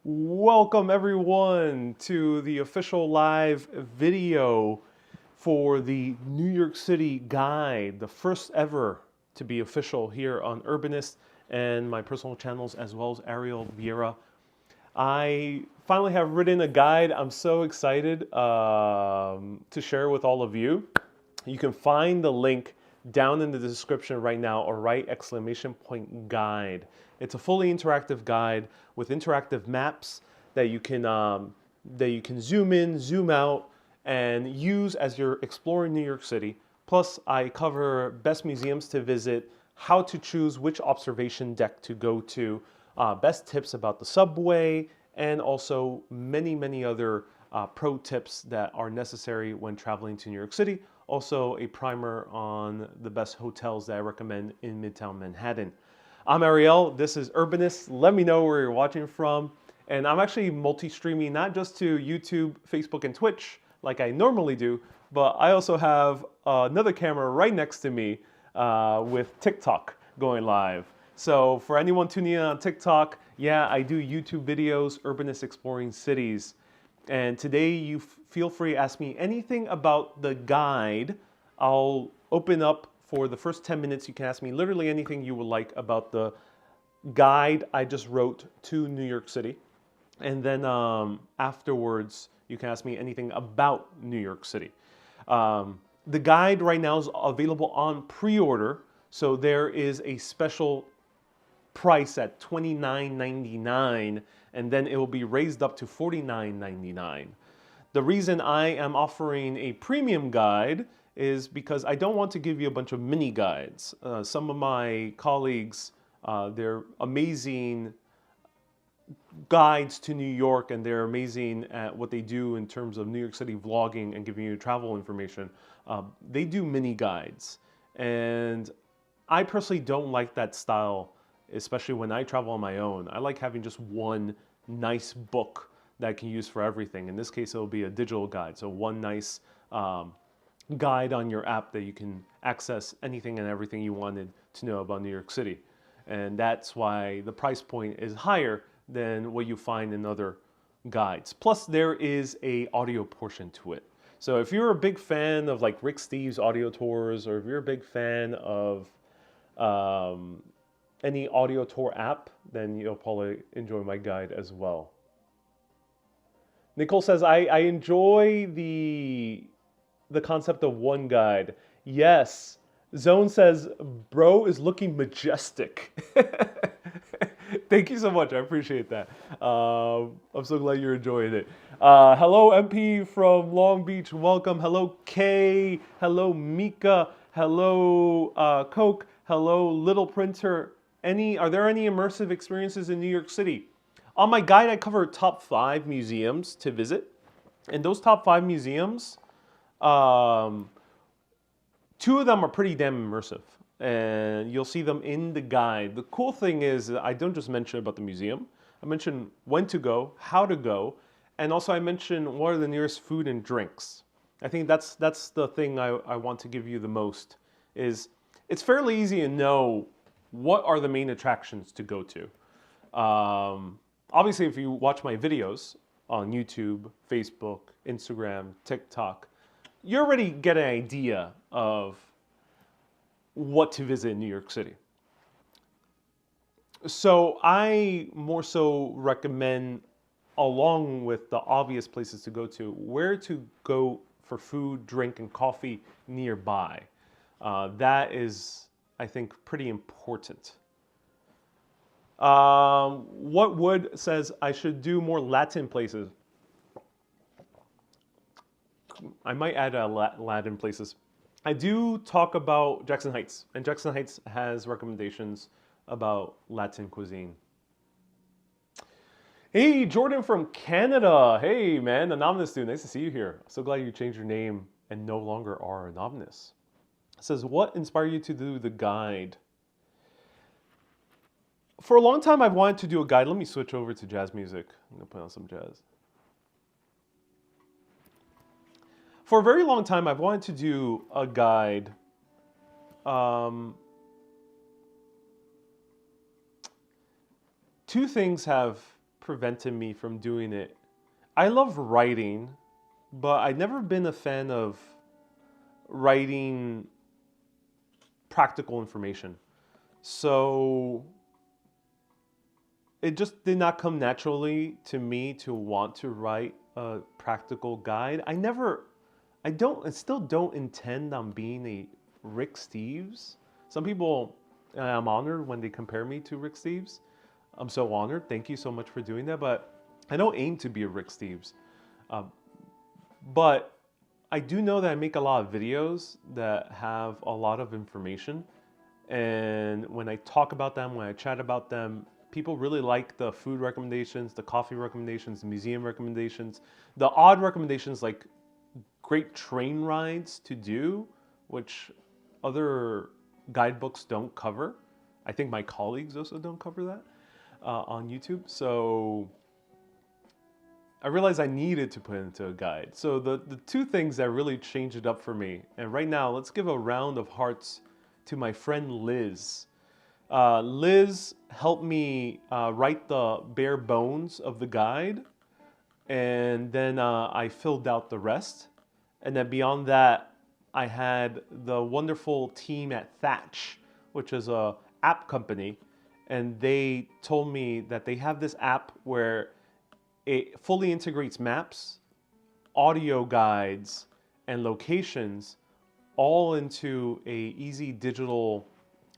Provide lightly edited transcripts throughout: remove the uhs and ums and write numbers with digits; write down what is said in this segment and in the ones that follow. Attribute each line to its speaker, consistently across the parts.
Speaker 1: Welcome everyone to the official live video for the New York City guide, the first ever to be official here on Urbanist and my personal channels as well as Ariel Vieira. I finally have written a guide. I'm so excited to share with all of you. You can find the link down in the description right now, or write !guide. It's a fully interactive guide with interactive maps that you can zoom in, zoom out, and use as you're exploring New York City. Plus, I cover best museums to visit, how to choose which observation deck to go to, best tips about the subway, and also many other pro tips that are necessary when traveling to New York City. Also a primer on the best hotels that I recommend in Midtown Manhattan. I'm Ariel, this is Urbanist. Let me know where you're watching from. And I'm actually multi-streaming, not just to YouTube, Facebook, and Twitch like I normally do, but I also have another camera right next to me with TikTok going live. So for anyone tuning in on TikTok, yeah, I do YouTube videos, Urbanist Exploring Cities. And today you feel free to ask me anything about the guide. I'll open up for the first 10 minutes. You can ask me literally anything you would like about the guide I just wrote to New York City. And then afterwards, you can ask me anything about New York City. The guide right now is available on pre-order. So there is a special price at $29.99, and then it will be raised up to $49.99. The reason I am offering a premium guide is because I don't want to give you a bunch of mini guides. Some of my colleagues, they're amazing guides to New York, and they're amazing at what they do in terms of New York City vlogging and giving you travel information. They do mini guides, and I personally don't like that style, especially when I travel on my own. I like having just one nice book that I can use for everything. In this case, it'll be a digital guide. So one nice guide on your app that you can access anything and everything you wanted to know about New York City. And that's why the price point is higher than what you find in other guides. Plus, there is a audio portion to it. So if you're a big fan of like Rick Steves audio tours, or if you're a big fan of any audio tour app, then you'll probably enjoy my guide as well. Nicole says, I enjoy the concept of one guide. Yes. Zone says, bro is looking majestic. Thank you so much. I appreciate that. I'm so glad you're enjoying it. Hello, MP from Long Beach. Welcome. Hello, Kay. Hello, Mika. Hello, Coke. Hello, Little Printer. Are there any immersive experiences in New York City? On my guide, I cover top 5 museums to visit. And those top 5 museums, 2 of them are pretty damn immersive. And you'll see them in the guide. The cool thing is I don't just mention about the museum. I mention when to go, how to go, and also I mention what are the nearest food and drinks. I think that's the thing I want to give you the most. Is it's fairly easy to know what are the main attractions to go to. Obviously, if you watch my videos on YouTube, Facebook, Instagram, TikTok, you already get an idea of what to visit in New York City. So I more so recommend, along with the obvious places to go to, where to go for food, drink, and coffee nearby. That is, I think, pretty important. What Wood says, I should do more Latin places. I might add Latin places. I do talk about Jackson Heights, and Jackson Heights has recommendations about Latin cuisine. Hey, Jordan from Canada. Hey, man, Anonymous dude, nice to see you here. So glad you changed your name and no longer are Anonymous. It says, what inspired you to do the guide? For a long time, I've wanted to do a guide. Let me switch over to jazz music. I'm gonna put on some jazz. For a very long time, I've wanted to do a guide. Two things have prevented me from doing it. I love writing, but I've never been a fan of writing practical information. So it just did not come naturally to me to want to write a practical guide. I still don't intend on being a Rick Steves. Some people, I'm honored when they compare me to Rick Steves. I'm so honored. Thank you so much for doing that. But I don't aim to be a Rick Steves. But I do know that I make a lot of videos that have a lot of information. And when I talk about them, when I chat about them, people really like the food recommendations, the coffee recommendations, the museum recommendations, the odd recommendations like great train rides to do, which other guidebooks don't cover. I think my colleagues also don't cover that on YouTube. So I realized I needed to put into a guide. So the two things that really changed it up for me, and right now let's give a round of hearts to my friend Liz. Liz helped me write the bare bones of the guide, and then I filled out the rest. And then beyond that, I had the wonderful team at Thatch, which is a app company, and they told me that they have this app where it fully integrates maps, audio guides, and locations all into a easy digital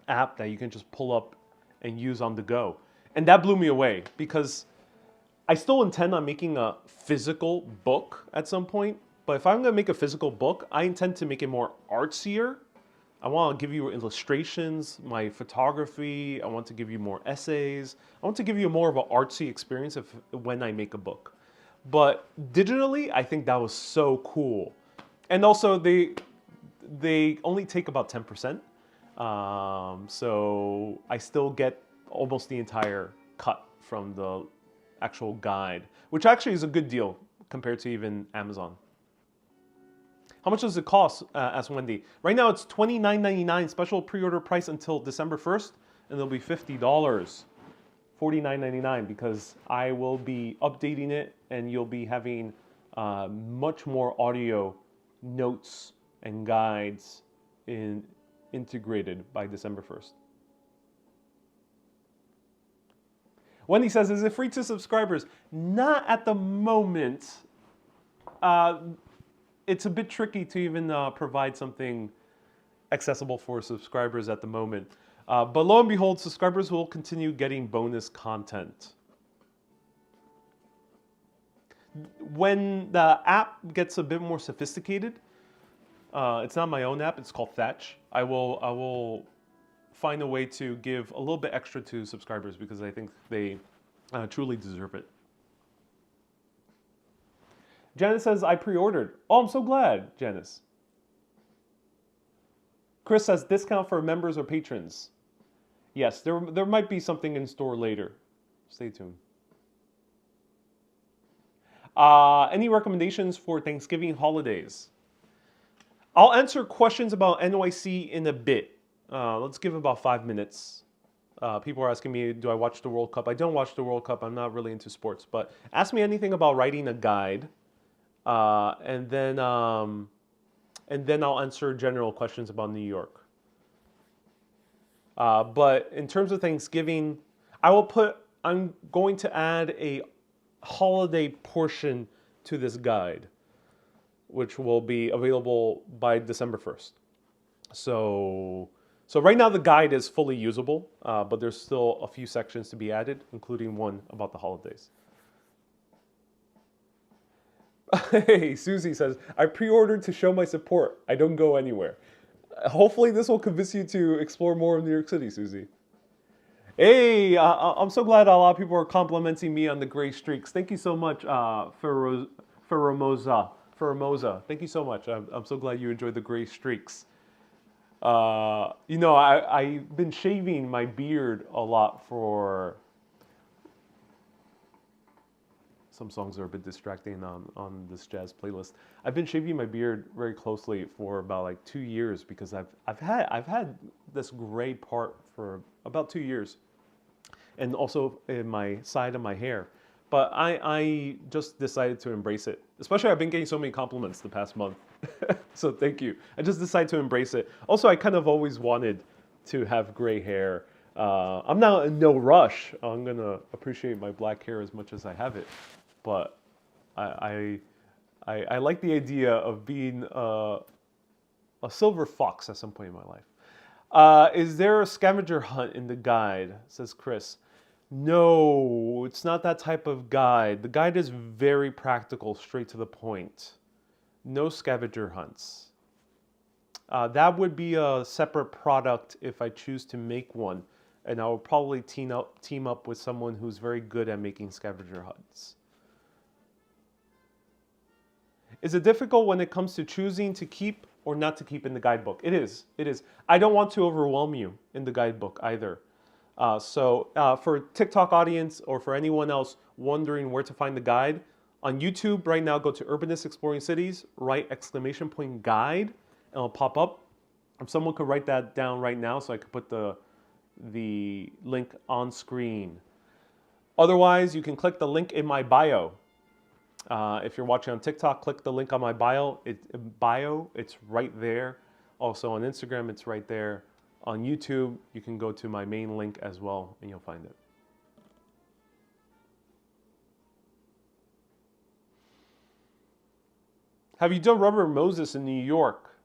Speaker 1: app that you can just pull up and use on the go. And that blew me away because I still intend on making a physical book at some point. But if I'm going to make a physical book, I intend to make it more artsier. I want to give you illustrations, my photography. I want to give you more essays. I want to give you more of an artsy experience when I make a book. But digitally, I think that was so cool. And also, they only take about 10%. So I still get almost the entire cut from the actual guide, which actually is a good deal compared to even Amazon. How much does it cost? Asked Wendy. Right now it's $29.99 special pre-order price until December 1st, and it'll be $50, $49.99, because I will be updating it and you'll be having much more audio notes and guides integrated by December 1st. Wendy says, is it free to subscribers? Not at the moment. It's a bit tricky to even provide something accessible for subscribers at the moment. But lo and behold, subscribers will continue getting bonus content. When the app gets a bit more sophisticated, it's not my own app, it's called Thatch. I will find a way to give a little bit extra to subscribers because I think they truly deserve it. Janice says, I pre-ordered. Oh, I'm so glad, Janice. Chris says, discount for members or patrons. Yes, there might be something in store later. Stay tuned. Any recommendations for Thanksgiving holidays? I'll answer questions about NYC in a bit. Let's give about 5 minutes. People are asking me, do I watch the World Cup? I don't watch the World Cup. I'm not really into sports. But ask me anything about writing a guide. And then I'll answer general questions about New York. But in terms of Thanksgiving, I'm going to add a holiday portion to this guide, which will be available by December 1st. So right now the guide is fully usable, but there's still a few sections to be added, including one about the holidays. Hey, Susie says, I pre-ordered to show my support. I don't go anywhere. Hopefully this will convince you to explore more of New York City, Susie. Hey, I'm so glad a lot of people are complimenting me on the gray streaks. Thank you so much, Ferramosa. Thank you so much. I'm so glad you enjoyed the gray streaks. I've been shaving my beard a lot for... Some songs are a bit distracting on this jazz playlist. I've been shaving my beard very closely for about like 2 years because I've had this gray part for about 2 years, and also in my side of my hair But I just decided to embrace it. Especially I've been getting so many compliments the past month. So thank you. I just decided to embrace it. Also, I kind of always wanted to have gray hair. I'm now in no rush. I'm gonna appreciate my black hair as much as I have it. But I like the idea of being a silver fox at some point in my life. Is there a scavenger hunt in the guide? Says Chris. No, it's not that type of guide. The guide is very practical, straight to the point. No scavenger hunts. That would be a separate product if I choose to make one. And I will probably team up with someone who's very good at making scavenger hunts. Is it difficult when it comes to choosing to keep or not to keep in the guidebook? It is. It is. I don't want to overwhelm you in the guidebook either. For TikTok audience or for anyone else wondering where to find the guide, on YouTube right now, go to Urbanist Exploring Cities, write !guide, and it'll pop up. If someone could write that down right now so I could put the link on screen. Otherwise, you can click the link in my bio. If you're watching on TikTok, click the link on my bio. It's right there. Also on Instagram, it's right there. On YouTube, you can go to my main link as well, and you'll find it. Have you done Rubber Moses in New York?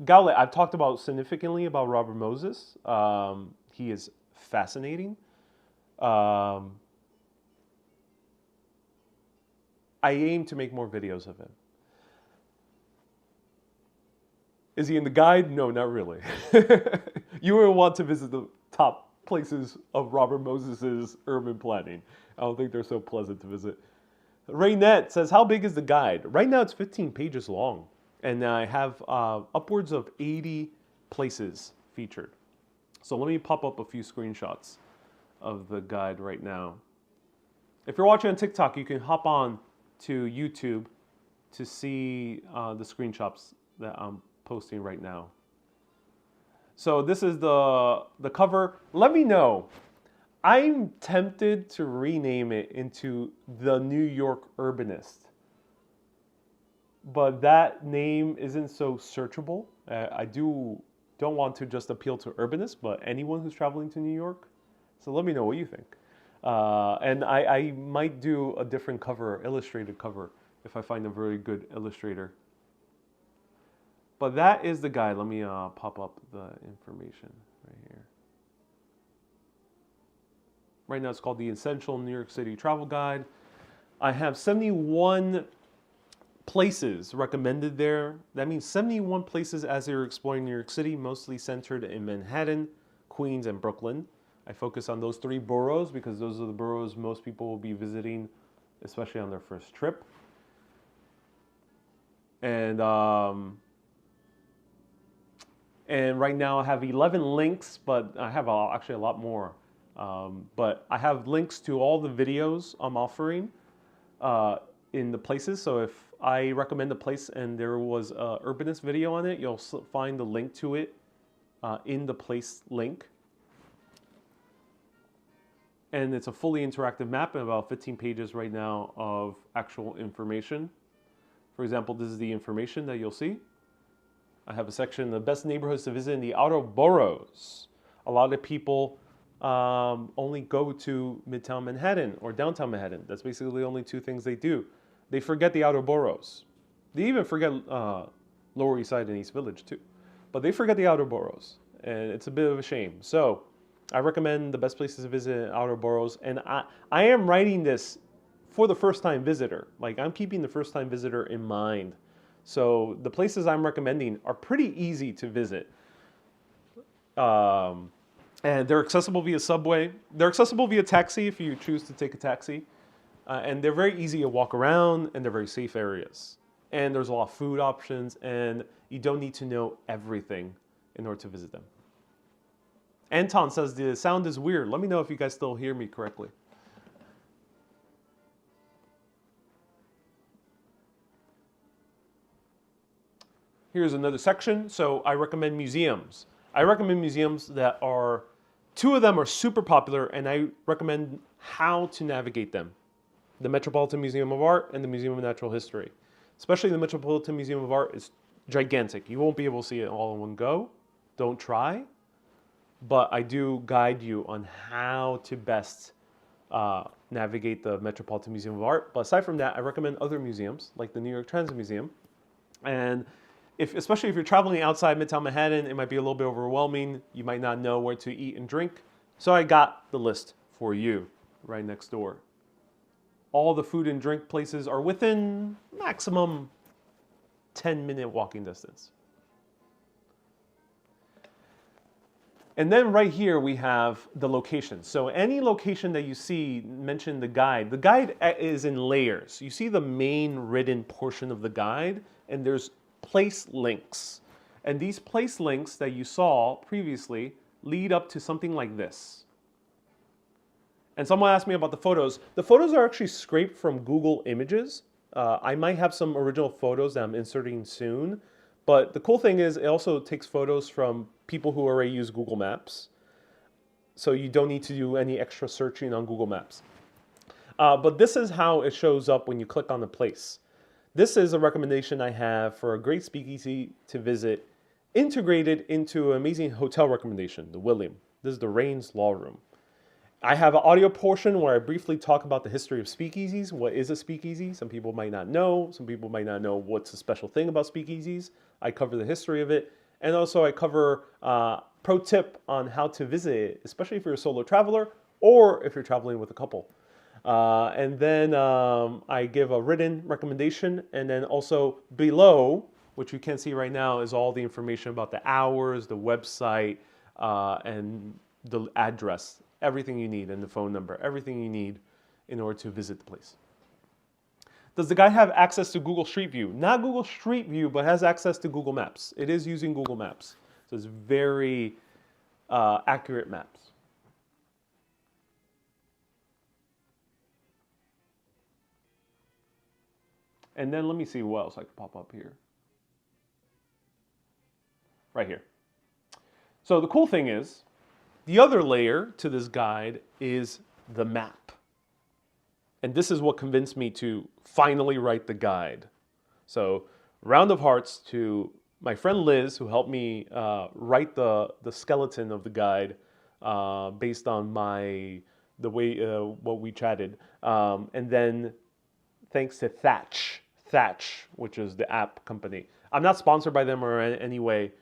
Speaker 1: Gaulet, I've talked significantly about Robert Moses. He is fascinating. I aim to make more videos of him. Is he in the guide? No, not really. You would want to visit the top places of Robert Moses's urban planning. I don't think they're so pleasant to visit. Raynette says, how big is the guide? Right now it's 15 pages long. And I have upwards of 80 places featured. So let me pop up a few screenshots of the guide right now. If you're watching on TikTok, you can hop on to YouTube to see the screenshots that I'm posting right now. So this is the cover. Let me know. I'm tempted to rename it into the New York Urbanist. But that name isn't so searchable. I don't want to just appeal to urbanists, but anyone who's traveling to New York. So let me know what you think. And I might do a different cover, illustrated cover, if I find a very good illustrator. But that is the guide. Let me pop up the information right here. Right now it's called the Essential New York City Travel Guide. I have 71 places recommended there. That means 71 places as you're exploring New York City, mostly centered in Manhattan, Queens, and Brooklyn. I focus on those 3 boroughs because those are the boroughs most people will be visiting, especially on their first trip. And right now I have 11 links, but I have actually a lot more. But I have links to all the videos I'm offering in the places. So if I recommend a place and there was an Urbanist video on it, you'll find the link to it in the place link. And it's a fully interactive map and about 15 pages right now of actual information. For example, this is the information that you'll see. I have a section, the best neighborhoods to visit in the outer boroughs. A lot of people only go to Midtown Manhattan or downtown Manhattan. That's basically the only 2 things they do. They forget the outer boroughs. They even forget Lower East Side and East Village too. But they forget the outer boroughs, and it's a bit of a shame. So I recommend the best places to visit in outer boroughs. And I am writing this for the first-time visitor. Like, I'm keeping the first-time visitor in mind. So the places I'm recommending are pretty easy to visit. And they're accessible via subway. They're accessible via taxi if you choose to take a taxi. And they're very easy to walk around, and they're very safe areas. And there's a lot of food options, and you don't need to know everything in order to visit them. Anton says the sound is weird. Let me know if you guys still hear me correctly. Here's another section. So I recommend museums. I recommend museums that are Two of them are super popular, and I recommend how to navigate them. The Metropolitan Museum of Art and the Museum of Natural History. Especially the Metropolitan Museum of Art is gigantic. You won't be able to see it all in one go. Don't try. But I do guide you on how to best navigate the Metropolitan Museum of Art. But aside from that, I recommend other museums, like the New York Transit Museum. And especially if you're traveling outside Midtown Manhattan, it might be a little bit overwhelming. You might not know where to eat and drink. So I got the list for you right next door. All the food and drink places are within maximum 10-minute walking distance. And then right here we have the location. So any location that you see, mention the guide. The guide is in layers. You see the main written portion of the guide, and there's place links. And these place links that you saw previously lead up to something like this. And someone asked me about the photos. The photos are actually scraped from Google Images. I might have some original photos that I'm inserting soon. But the cool thing is it also takes photos from people who already use Google Maps. So you don't need to do any extra searching on Google Maps. But this is how it shows up when you click on the place. This is a recommendation I have for a great speakeasy to visit, integrated into an amazing hotel recommendation, the William. This is the Raines Law Room. I have an audio portion where I briefly talk about the history of speakeasies. What is a speakeasy? Some people might not know. Some people might not know what's a special thing about speakeasies. I cover the history of it. And also I cover pro tip on how to visit it, especially if you're a solo traveler or if you're traveling with a couple. And then I give a written recommendation. And then also below, which you can't see right now, is all the information about the hours, the website, and the address. Everything you need, and the phone number, everything you need in order to visit the place. Does the guide have access to Google Street View? Not Google Street View, but has access to Google Maps. It is using Google Maps. So it's very accurate maps. And then let me see what else I could pop up here. Right here. So the cool thing is, the other layer to this guide is the map. And this is what convinced me to finally write the guide. So round of hearts to my friend Liz, who helped me write the skeleton of the guide based on the way what we chatted. And then thanks to Thatch, which is the app company. I'm not sponsored by them or in any way.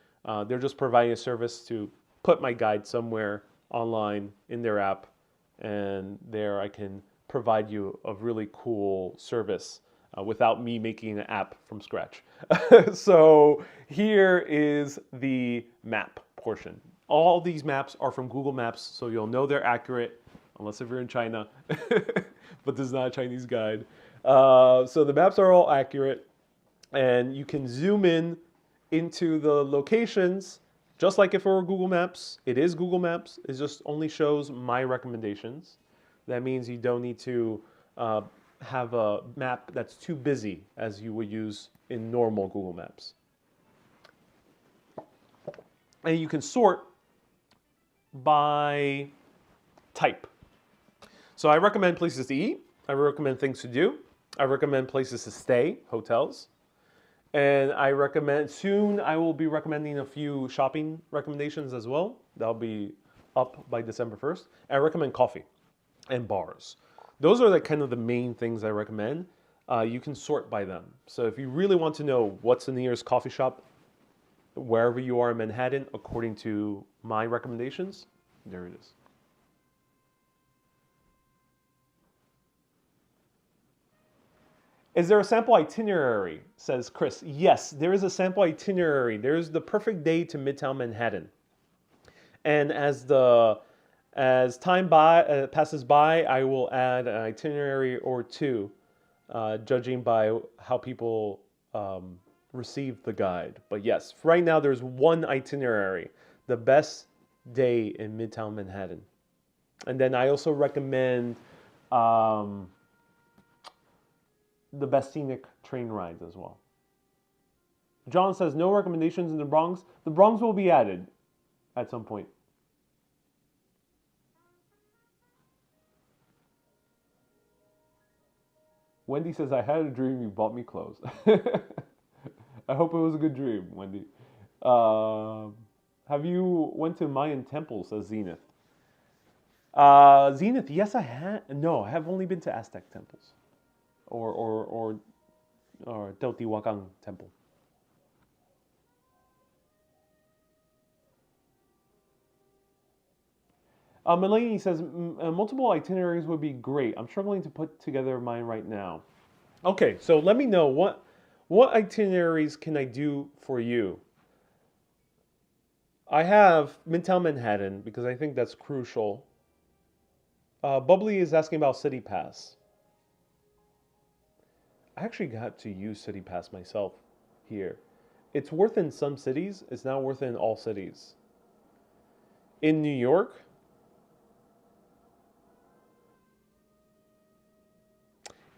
Speaker 1: They're just providing a service to put my guide somewhere online in their app, and there I can provide you a really cool service without me making an app from scratch. So here is the map portion. All these maps are from Google Maps, so you'll know they're accurate, unless if you're in China, but this is not a Chinese guide. So the maps are all accurate, and you can zoom in into the locations. Just like if it were Google Maps, it is Google Maps. It just only shows my recommendations. That means you don't need to have a map that's too busy as you would use in normal Google Maps. And you can sort by type. So I recommend places to eat. I recommend things to do. I recommend places to stay, hotels. And I recommend, soon I will be recommending a few shopping recommendations as well. That'll be up by December 1st. And I recommend coffee and bars. Those are kind of the main things I recommend. You can sort by them. So if you really want to know what's the nearest coffee shop, wherever you are in Manhattan, according to my recommendations, there it is. Is there a sample itinerary, says Chris. Yes, there is a sample itinerary. There's the perfect day to Midtown Manhattan. And as time passes by, I will add an itinerary or two, judging by how people receive the guide. But yes, right now there's one itinerary, the best day in Midtown Manhattan. And then I also recommend the best scenic train rides as well. John says no recommendations in the Bronx. The Bronx will be added at some point. Wendy says, I had a dream you bought me clothes. I hope it was a good dream, Wendy. Have you went to Mayan temples, says Zenith. Zenith, yes, I had. No, I have only been to Aztec temples or Teotihuacan temple. Melanie says multiple itineraries would be great. I'm struggling to put together mine right now. Okay, so let me know what itineraries can I do for you. I have Midtown Manhattan because I think that's crucial. Bubbly is asking about City Pass. I actually got to use City Pass myself here. It's worth in some cities. It's not worth in all cities. In New York,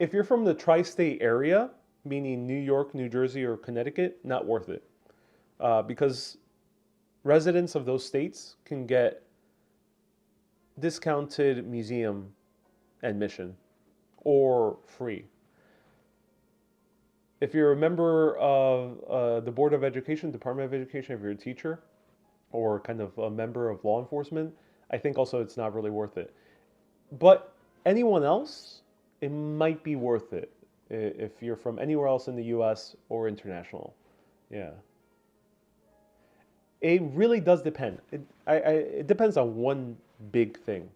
Speaker 1: if you're from the tri-state area, meaning New York, New Jersey, or Connecticut, not worth it. Because residents of those states can get discounted museum admission or free. If you're a member of the Board of Education, Department of Education, if you're a teacher or kind of a member of law enforcement, I think also it's not really worth it. But anyone else, it might be worth it if you're from anywhere else in the US or international. Yeah. It really does depend. It depends on one big thing.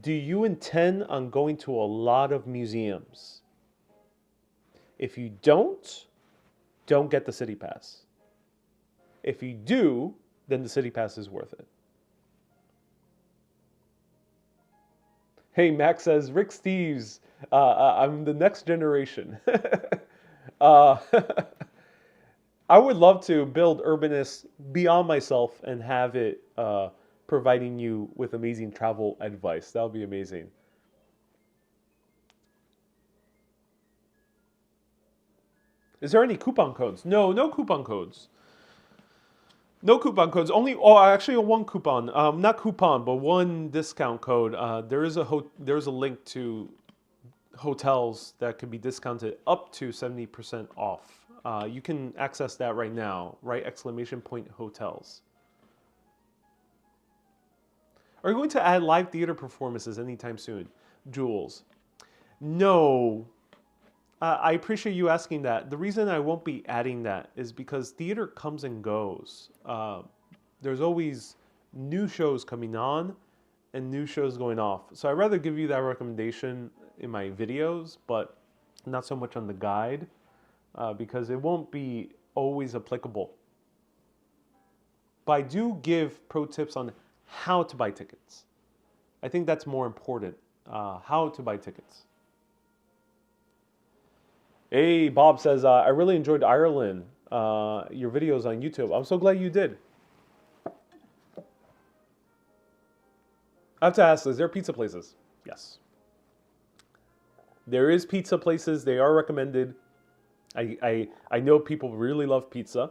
Speaker 1: Do you intend on going to a lot of museums? If you don't get the City Pass. If you do, then the City Pass is worth it. Hey, Max says, Rick Steves, I'm the next generation. uh, I would love to build Urbanist beyond myself and have it providing you with amazing travel advice. That would be amazing. Is there any coupon codes? No, no coupon codes. No coupon codes. Only, oh, actually, one coupon. Not coupon, but one discount code. There's a link to hotels that can be discounted up to 70% off. You can access that right now. Right? Exclamation point hotels. Are you going to add live theater performances anytime soon, Jules? No. I appreciate you asking that. The reason I won't be adding that is because theater comes and goes. There's always new shows coming on and new shows going off. So I'd rather give you that recommendation in my videos, but not so much on the guide because it won't be always applicable. But I do give pro tips on how to buy tickets. I think that's more important, how to buy tickets. Hey, Bob says, I really enjoyed Ireland, your videos on YouTube. I'm so glad you did. I have to ask, is there pizza places? Yes. There is pizza places. They are recommended. I know people really love pizza.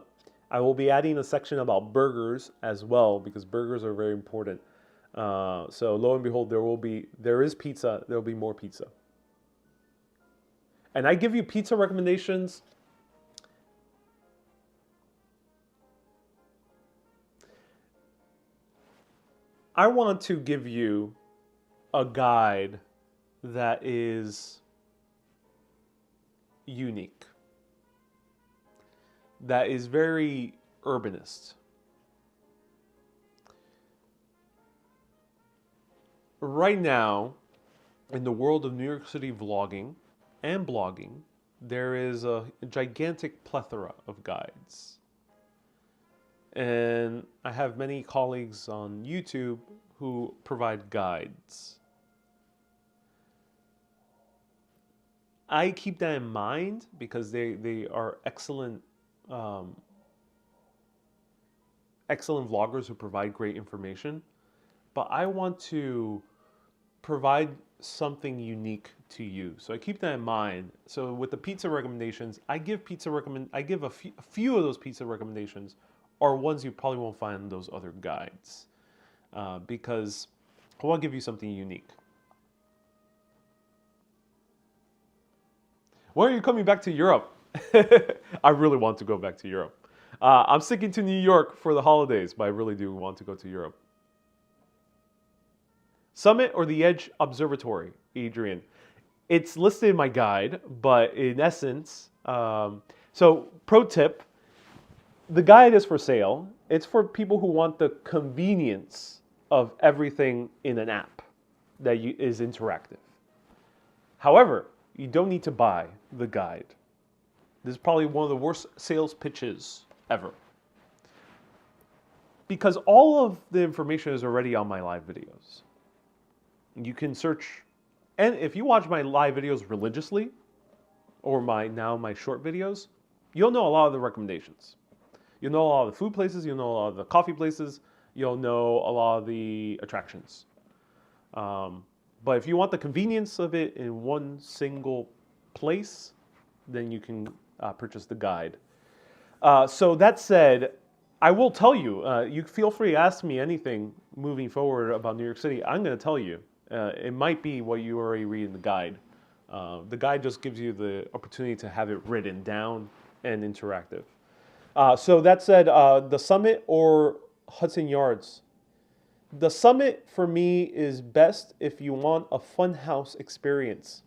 Speaker 1: I will be adding a section about burgers as well because burgers are very important. So lo and behold, there is pizza. There will be more pizza. And I give you pizza recommendations. I want to give you a guide that is unique, that is very urbanist. Right now, in the world of New York City vlogging and blogging, there is a gigantic plethora of guides. And I have many colleagues on YouTube who provide guides. I keep that in mind because they are excellent excellent vloggers who provide great information. But I want to provide something unique to you. So I keep that in mind. So with the pizza recommendations, I give a few of those pizza recommendations are ones you probably won't find in those other guides because I want to give you something unique. When are you coming back to Europe? I really want to go back to Europe. I'm sticking to New York for the holidays, but I really do want to go to Europe. Summit or the Edge Observatory, Adrian? It's listed in my guide, but in essence, so pro tip, the guide is for sale. It's for people who want the convenience of everything in an app that is interactive. However, you don't need to buy the guide. This is probably one of the worst sales pitches ever. Because all of the information is already on my live videos. You can search, and if you watch my live videos religiously, or my short videos, you'll know a lot of the recommendations. You'll know a lot of the food places, you'll know a lot of the coffee places, you'll know a lot of the attractions. But if you want the convenience of it in one single place, then you can purchase the guide. So that said, I will tell you, you feel free to ask me anything moving forward about New York City. I'm going to tell you. It might be what you already read in the guide. The guide just gives you the opportunity to have it written down and interactive. So that said, the Summit or Hudson Yards. The Summit for me is best if you want a funhouse experience.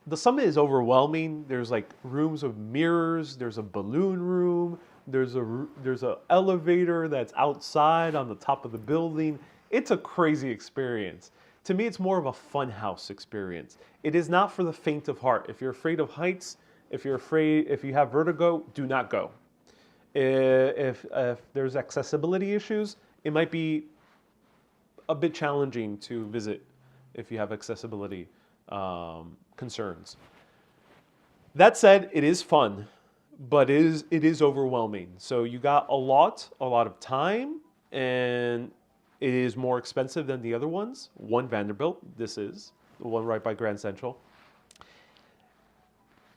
Speaker 1: The Summit is overwhelming. There's like rooms of mirrors. There's a balloon room. There's a elevator that's outside on the top of the building. It's a crazy experience. To me, it's more of a funhouse experience. It is not for the faint of heart. If you're afraid of heights, if you have vertigo, do not go. If there's accessibility issues, it might be a bit challenging to visit if you have accessibility concerns. That said, it is fun, but it is overwhelming. So you got a lot of time, and it is more expensive than the other ones. One Vanderbilt, this is the one right by Grand Central.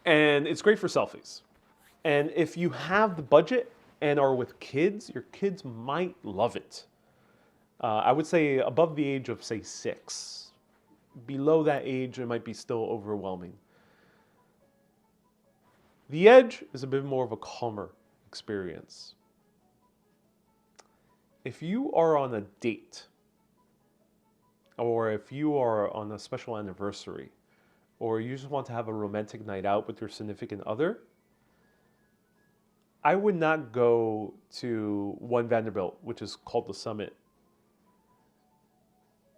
Speaker 1: And it's great for selfies. And if you have the budget and are with kids, your kids might love it. I would say above the age of, say, 6. Below that age, it might be still overwhelming. The Edge is a bit more of a calmer experience. If you are on a date, or if you are on a special anniversary, or you just want to have a romantic night out with your significant other, I would not go to One Vanderbilt, which is called the Summit.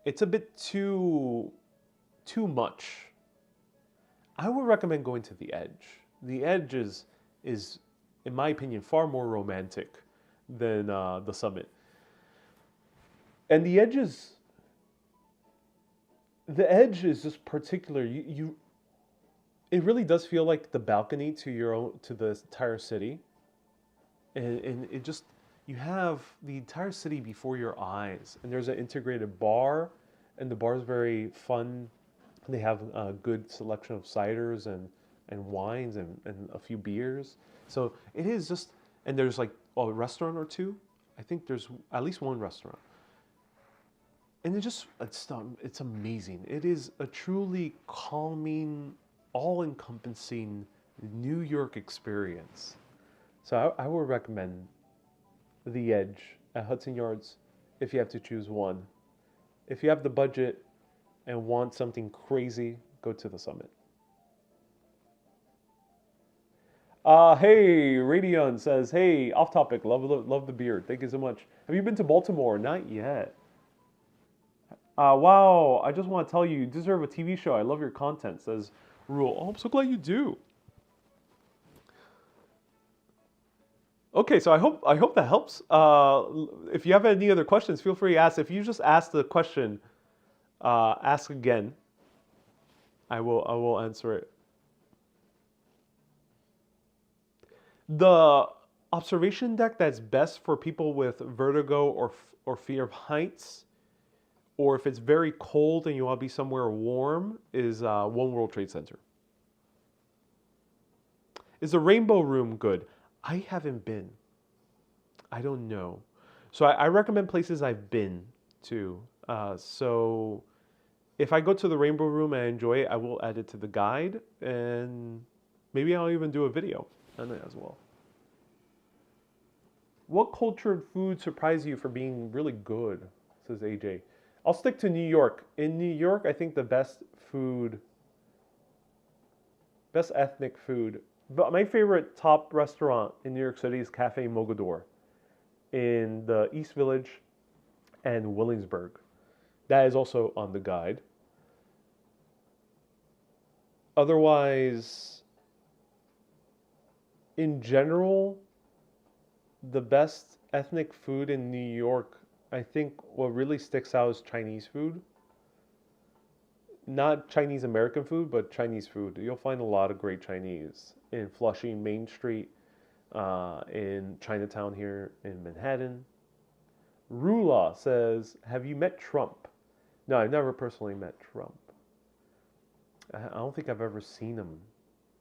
Speaker 1: It's a bit too much. I would recommend going to the Edge. The Edge is, in my opinion, far more romantic than the Summit. And the Edge is just particular. It really does feel like the balcony to the entire city, and it just, you have the entire city before your eyes. And there's an integrated bar, and the bar is very fun. They have a good selection of ciders and wines and a few beers. So it is just, and there's like a restaurant or two. I think there's at least one restaurant. And it's amazing. It is a truly calming, all-encompassing New York experience. So I would recommend the Edge at Hudson Yards if you have to choose one. If you have the budget and want something crazy, go to the Summit. Hey, Radion says, hey, off topic, love the beard. Thank you so much. Have you been to Baltimore? Not yet. Wow, I just want to tell you, you deserve a TV show. I love your content, says Rule. Oh, I'm so glad you do. Okay, so I hope that helps. If you have any other questions, feel free to ask. If you just ask the question, ask again. I will answer it. The observation deck that's best for people with vertigo or fear of heights, or if it's very cold and you want to be somewhere warm, is One World Trade Center. Is the Rainbow Room good? I haven't been. I don't know. So I recommend places I've been to. So if I go to the Rainbow Room and I enjoy it, I will add it to the guide, and maybe I'll even do a video on it as well. What cultured food surprised you for being really good? Says AJ. I'll stick to New York. In New York, I think the best food, best ethnic food, but my favorite top restaurant in New York City is Cafe Mogador in the East Village and Williamsburg. That is also on the guide. Otherwise, in general, the best ethnic food in New York, I think what really sticks out is Chinese food. Not Chinese American food, but Chinese food. You'll find a lot of great Chinese in Flushing, Main Street, in Chinatown here in Manhattan. Rula says, have you met Trump? No, I've never personally met Trump. I don't think I've ever seen him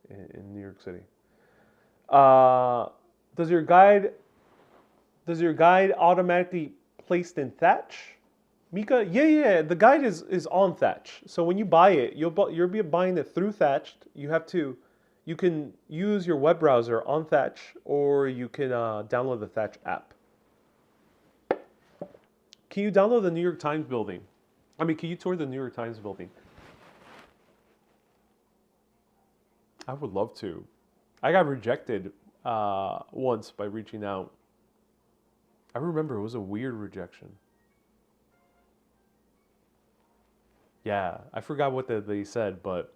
Speaker 1: in New York City. Does your guide automatically placed in Thatch? Mika, yeah. The guide is on Thatch. So when you buy it, you'll be buying it through Thatch. You can use your web browser on Thatch, or you can download the Thatch app. Can you download the New York Times building? Can you tour the New York Times building? I would love to. I got rejected once by reaching out. I remember it was a weird rejection. Yeah, I forgot what they said, but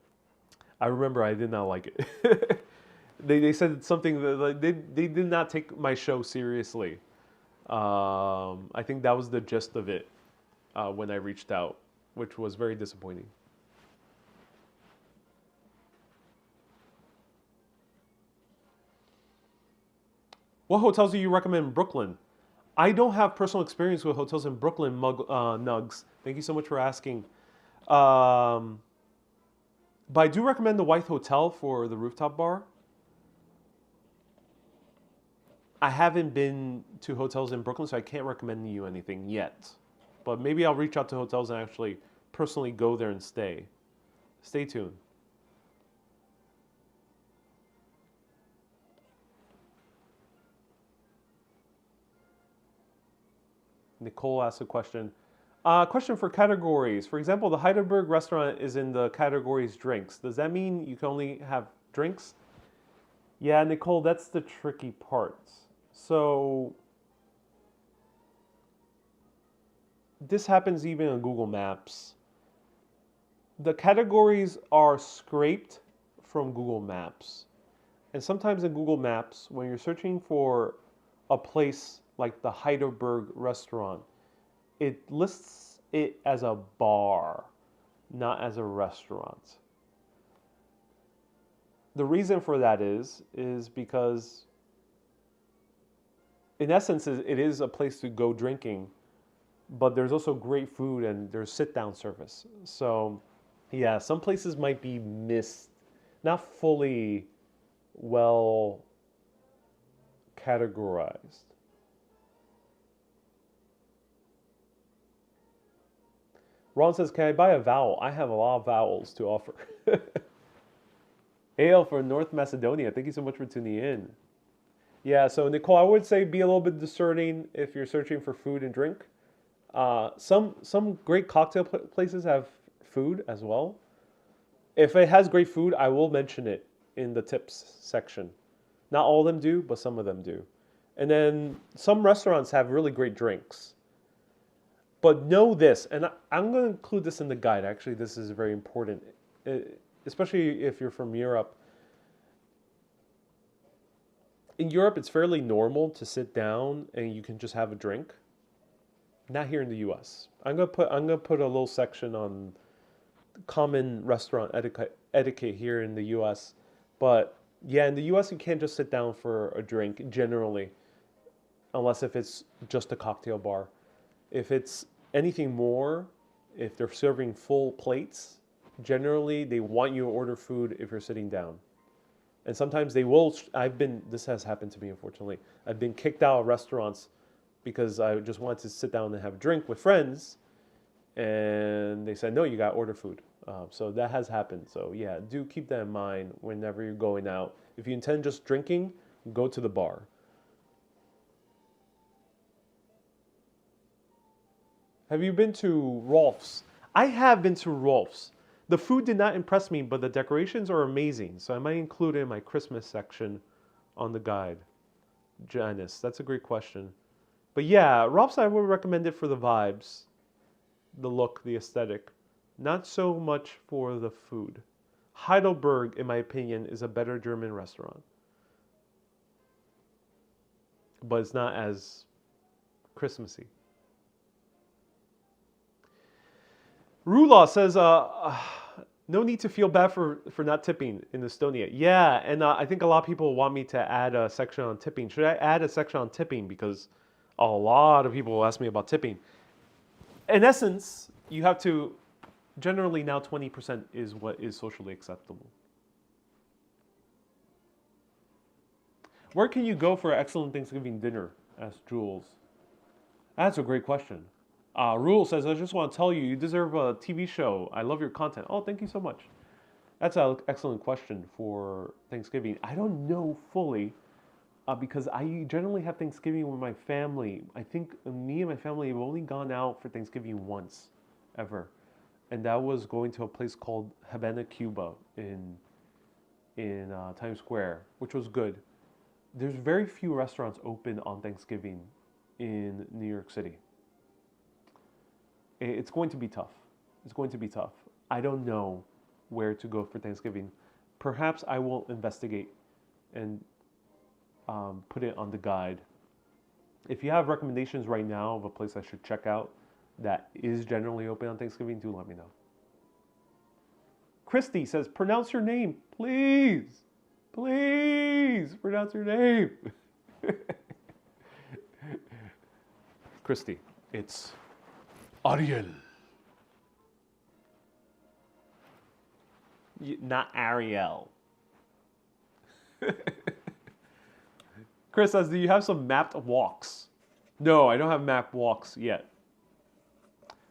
Speaker 1: I remember I did not like it. They said something that like, they did not take my show seriously. I think that was the gist of it when I reached out, which was very disappointing. What hotels do you recommend in Brooklyn? I don't have personal experience with hotels in Brooklyn, Nugs. Thank you so much for asking. But I do recommend the White Hotel for the rooftop bar. I haven't been to hotels in Brooklyn, so I can't recommend you anything yet. But maybe I'll reach out to hotels and actually personally go there and stay. Stay tuned. Nicole asked a question. Question for categories. For example, the Heidelberg restaurant is in the categories drinks. Does that mean you can only have drinks? Yeah, Nicole, that's the tricky part. So this happens even on Google Maps. The categories are scraped from Google Maps. And sometimes in Google Maps, when you're searching for a place like the Heidelberg restaurant, it lists it as a bar, not as a restaurant. The reason for that is because, in essence, it is a place to go drinking, but there's also great food and there's sit-down service. So, yeah, some places might be missed, not fully well categorized. Ron says, can I buy a vowel? I have a lot of vowels to offer. Ale for North Macedonia. Thank you so much for tuning in. Yeah, so Nicole, I would say be a little bit discerning if you're searching for food and drink. Some great cocktail places have food as well. If it has great food, I will mention it in the tips section. Not all of them do, but some of them do. And then some restaurants have really great drinks. But know this, and I'm going to include this in the guide. Actually, this is very important, especially if you're from Europe. In Europe, it's fairly normal to sit down and you can just have a drink. Not here in the U.S. I'm gonna put a little section on common restaurant etiquette here in the U.S. But yeah, in the U.S. you can't just sit down for a drink generally, unless if it's just a cocktail bar. If it's anything more, if they're serving full plates, generally they want you to order food if you're sitting down. And sometimes they will, this has happened to me unfortunately, I've been kicked out of restaurants because I just wanted to sit down and have a drink with friends, and they said, no, you got to order food. So that has happened. So yeah, do keep that in mind whenever you're going out. If you intend just drinking, go to the bar. Have you been to Rolf's? I have been to Rolf's. The food did not impress me, but the decorations are amazing. So I might include it in my Christmas section on the guide. Janice, that's a great question. But yeah, Rolf's I would recommend it for the vibes, the look, the aesthetic. Not so much for the food. Heidelberg, in my opinion, is a better German restaurant. But it's not as Christmassy. Rula says, no need to feel bad for not tipping in Estonia. Yeah, and I think a lot of people want me to add a section on tipping. Should I add a section on tipping? Because a lot of people ask me about tipping. In essence, you have to, generally now 20% is what is socially acceptable. Where can you go for excellent Thanksgiving dinner? Asked Jules. That's a great question. Rule says, I just want to tell you, you deserve a TV show. I love your content. Oh, thank you so much. That's an excellent question for Thanksgiving. I don't know fully because I generally have Thanksgiving with my family. I think me and my family have only gone out for Thanksgiving once, ever. And that was going to a place called Havana, Cuba in Times Square, which was good. There's very few restaurants open on Thanksgiving in New York City. It's going to be tough. It's going to be tough. I don't know where to go for Thanksgiving. Perhaps I will investigate and put it on the guide. If you have recommendations right now of a place I should check out that is generally open on Thanksgiving, do let me know. Christy says, pronounce your name, please. Please pronounce your name. Christy, it's Ariel. Not Ariel. Chris says, do you have some mapped walks? No, I don't have mapped walks yet.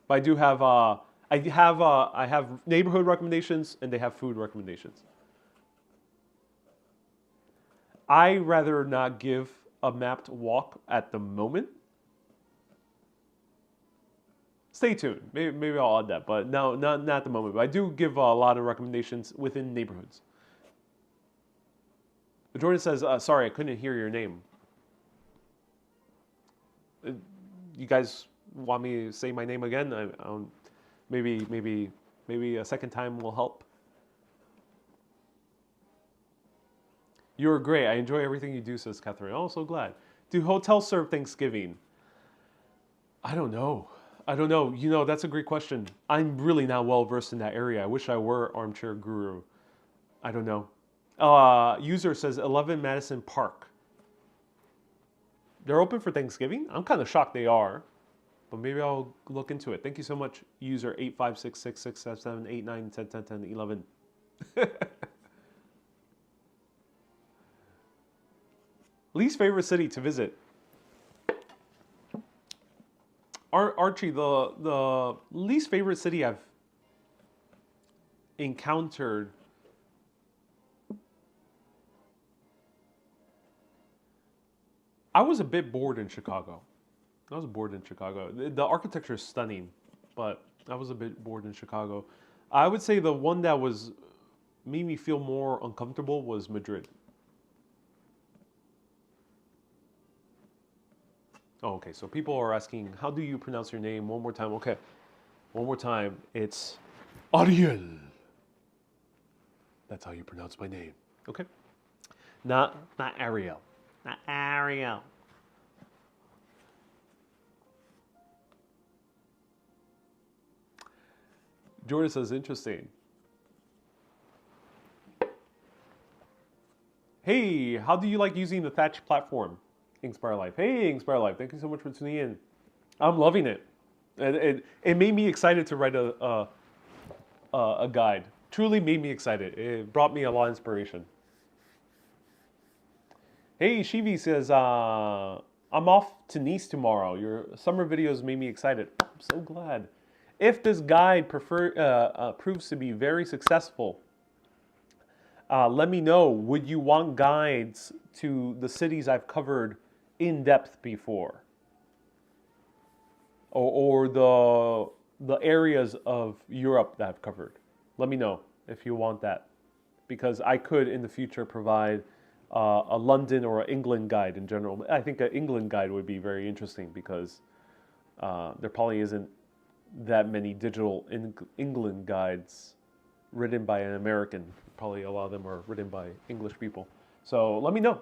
Speaker 1: But I do have, I have neighborhood recommendations and they have food recommendations. I rather not give a mapped walk at the moment. Stay tuned. Maybe I'll add that, but no, not at the moment. But I do give a lot of recommendations within neighborhoods. Jordan says, sorry, I couldn't hear your name. You guys want me to say my name again? Maybe a second time will help. You're great. I enjoy everything you do, says Catherine. Oh, so glad. Do hotels serve Thanksgiving? I don't know. You know, that's a great question. I'm really not well versed in that area. I wish I were armchair guru. I don't know. User says 11 Madison Park. They're open for Thanksgiving? I'm kind of shocked they are, but maybe I'll look into it. Thank you so much, user 85666778910101011. Least favorite city to visit? Archie, the least favorite city I've encountered, I was a bit bored in Chicago. The architecture is stunning, but I was a bit bored in Chicago. I would say the one that made me feel more uncomfortable was Madrid. Oh, okay, so people are asking, how do you pronounce your name? One more time. Okay, one more time. It's Ariel. That's how you pronounce my name. Okay. Not Ariel. Not Ariel. Jordan says, interesting. Hey, how do you like using the Thatch platform? Inkspire Life. Hey, Inkspire Life. Thank you so much for tuning in. I'm loving it. It made me excited to write a guide. Truly made me excited. It brought me a lot of inspiration. Hey, Shivi says, I'm off to Nice tomorrow. Your summer videos made me excited. I'm so glad. if this guide proves to be very successful, let me know. Would you want guides to the cities I've covered in depth before, or the areas of Europe that I've covered? Let me know if you want that, because I could in the future provide a London or an England guide in general. I think an England guide would be very interesting because there probably isn't that many digital England guides written by an American. Probably a lot of them are written by English people. So let me know.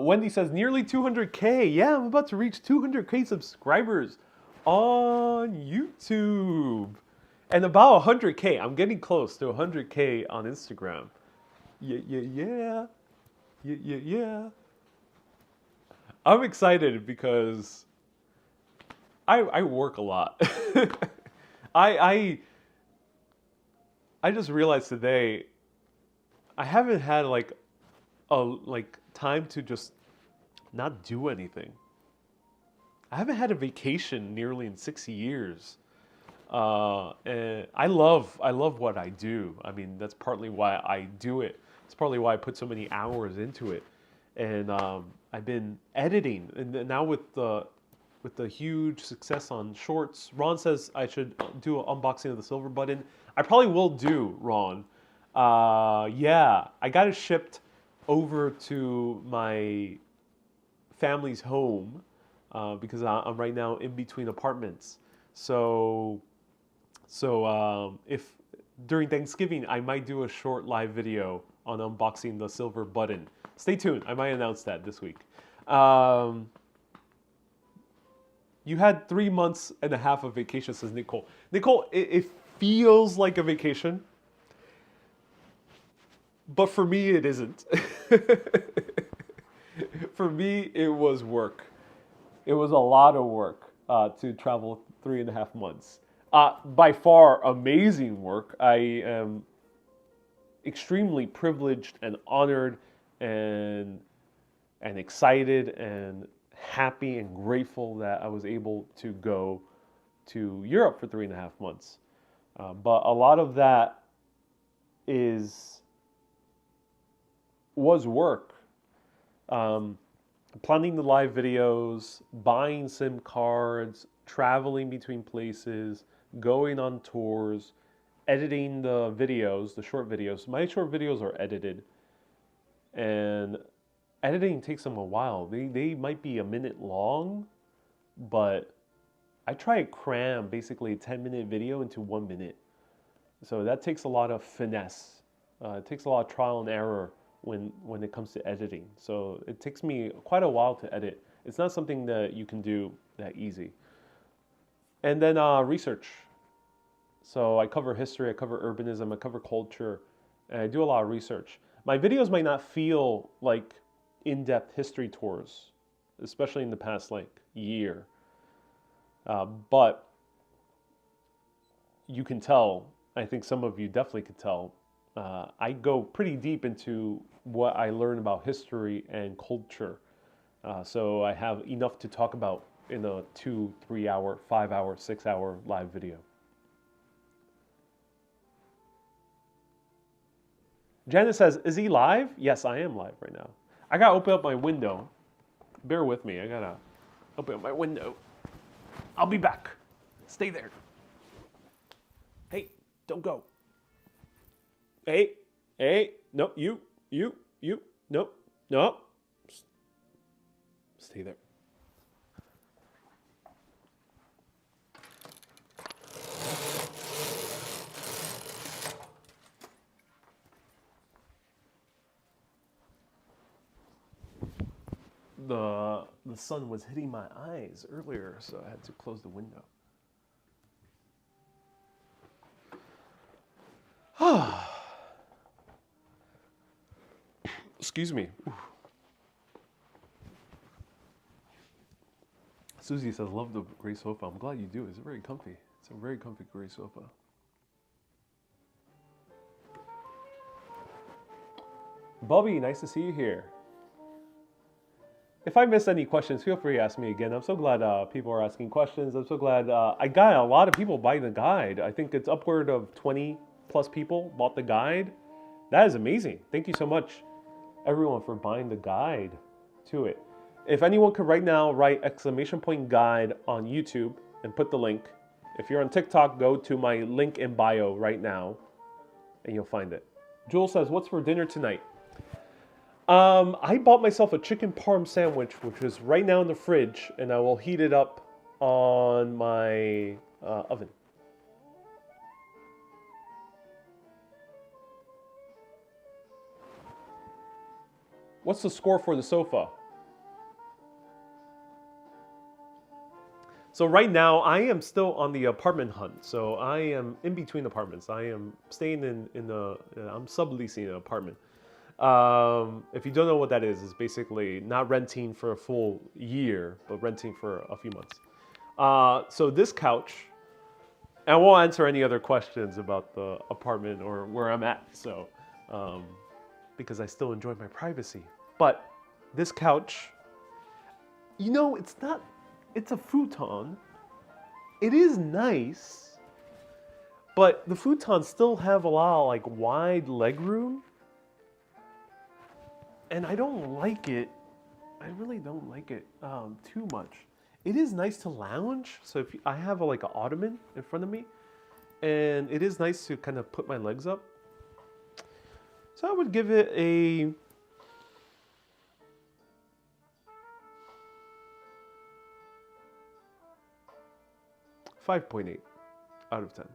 Speaker 1: Wendy says nearly 200K. Yeah, I'm about to reach 200K subscribers on YouTube. And about 100K. I'm getting close to 100K on Instagram. Yeah. I'm excited because I work a lot. I just realized today I haven't had like time to just not do anything. I haven't had a vacation nearly in 6 years. And I love what I do. I mean, that's partly why I do it. It's partly why I put so many hours into it. And I've been editing, and now with the huge success on Shorts, Ron says I should do an unboxing of the silver button. I probably will do, Ron. Yeah, I got it shipped over to my family's home because I'm right now in between apartments. So if during Thanksgiving, I might do a short live video on unboxing the silver button. Stay tuned. I might announce that this week. You had 3 months and a half of vacation, says Nicole. Nicole, it feels like a vacation, but for me, it isn't. For me, it was work. It was a lot of work to travel 3.5 months. By far, amazing work. I am extremely privileged and honored and excited and happy and grateful that I was able to go to Europe for 3.5 months. But a lot of that was work. Planning the live videos, buying SIM cards, traveling between places, going on tours, editing the videos, the short videos. My short videos are edited, and editing takes them a while. They might be a minute long, but I try to cram basically a 10-minute video into 1 minute. So that takes a lot of finesse. It takes a lot of trial and error when it comes to editing. So it takes me quite a while to edit. It's not something that you can do that easy. And then research. So I cover history, I cover urbanism, I cover culture, and I do a lot of research. My videos might not feel like in-depth history tours, especially in the past year. But you can tell, I think some of you definitely could tell, I go pretty deep into what I learn about history and culture. So I have enough to talk about in a 2, 3 hour, 5 hour, 6 hour live video. Janet says, is he live? Yes, I am live right now. I gotta open up my window. Bear with me, I gotta open up my window. I'll be back. Stay there. Hey, don't go. Hey, no, you, no. Stay there. The sun was hitting my eyes earlier, so I had to close the window. Excuse me. Susie says, love the gray sofa. I'm glad you do. It's very comfy. It's a very comfy gray sofa. Bobby, nice to see you here. if I missed any questions, feel free to ask me again. I'm so glad people are asking questions. I'm so glad I got a lot of people buying the guide. I think it's upward of 20 plus people bought the guide. That is amazing. Thank you so much, everyone, for buying the guide to it. If anyone could right now write !guide on YouTube and put the link. If you're on TikTok, go to my link in bio right now and you'll find it. Jewel says, what's for dinner tonight? I bought myself a chicken parm sandwich, which is right now in the fridge, and I will heat it up on my oven. What's the score for the sofa? So right now, I am still on the apartment hunt. So I am in between apartments. I am staying I'm subleasing an apartment. If you don't know what that is, it's basically not renting for a full year, but renting for a few months. So this couch, and I won't answer any other questions about the apartment or where I'm at, so because I still enjoy my privacy. But this couch, it's a futon. It is nice, but the futons still have a lot of like wide leg room. And I don't like it. I really don't like it too much. It is nice to lounge. So I have like an ottoman in front of me, and it is nice to kind of put my legs up. So I would give it a 5.8 out of 10.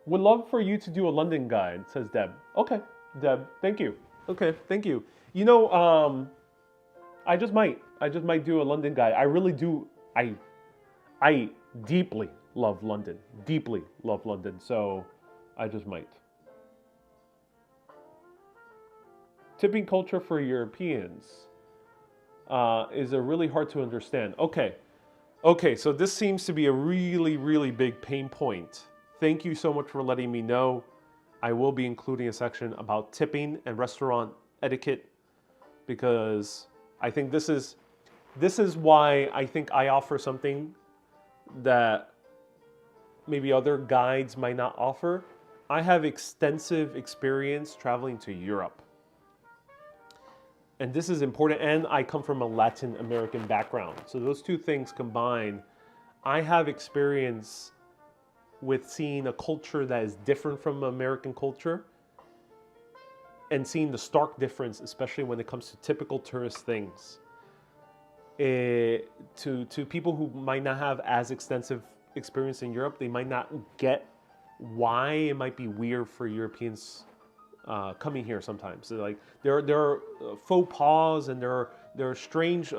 Speaker 1: Would love for you to do a London guide, says Deb. Okay, Deb, thank you. Okay, thank you. I just might do a London guide. I really do. I deeply love London. Deeply love London. So I just might. Tipping culture for Europeans is a really hard to understand. Okay, so this seems to be a really, really big pain point. Thank you so much for letting me know. I will be including a section about tipping and restaurant etiquette because I think this is why I think I offer something that maybe other guides might not offer. I have extensive experience traveling to Europe. And this is important, and I come from a Latin American background. So those two things combined, I have experience with seeing a culture that is different from American culture and seeing the stark difference, especially when it comes to typical tourist things. To people who might not have as extensive experience in Europe, they might not get why it might be weird for Europeans coming here sometimes. So like there are faux pas and there are strange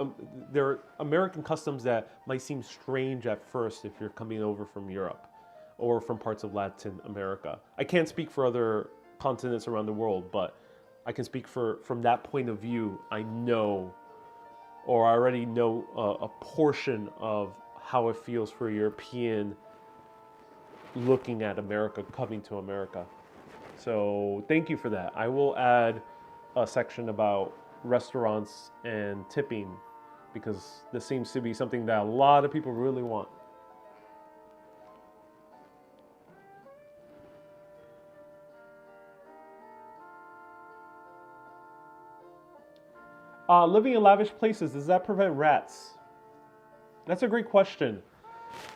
Speaker 1: there are American customs that might seem strange at first if you're coming over from Europe or from parts of Latin America. I can't speak for other continents around the world, but I can speak from that point of view. I know, or I already know a portion of how it feels for a European looking at America, coming to America. So thank you for that. I will add a section about restaurants and tipping because this seems to be something that a lot of people really want. Living in lavish places, does that prevent rats? That's a great question.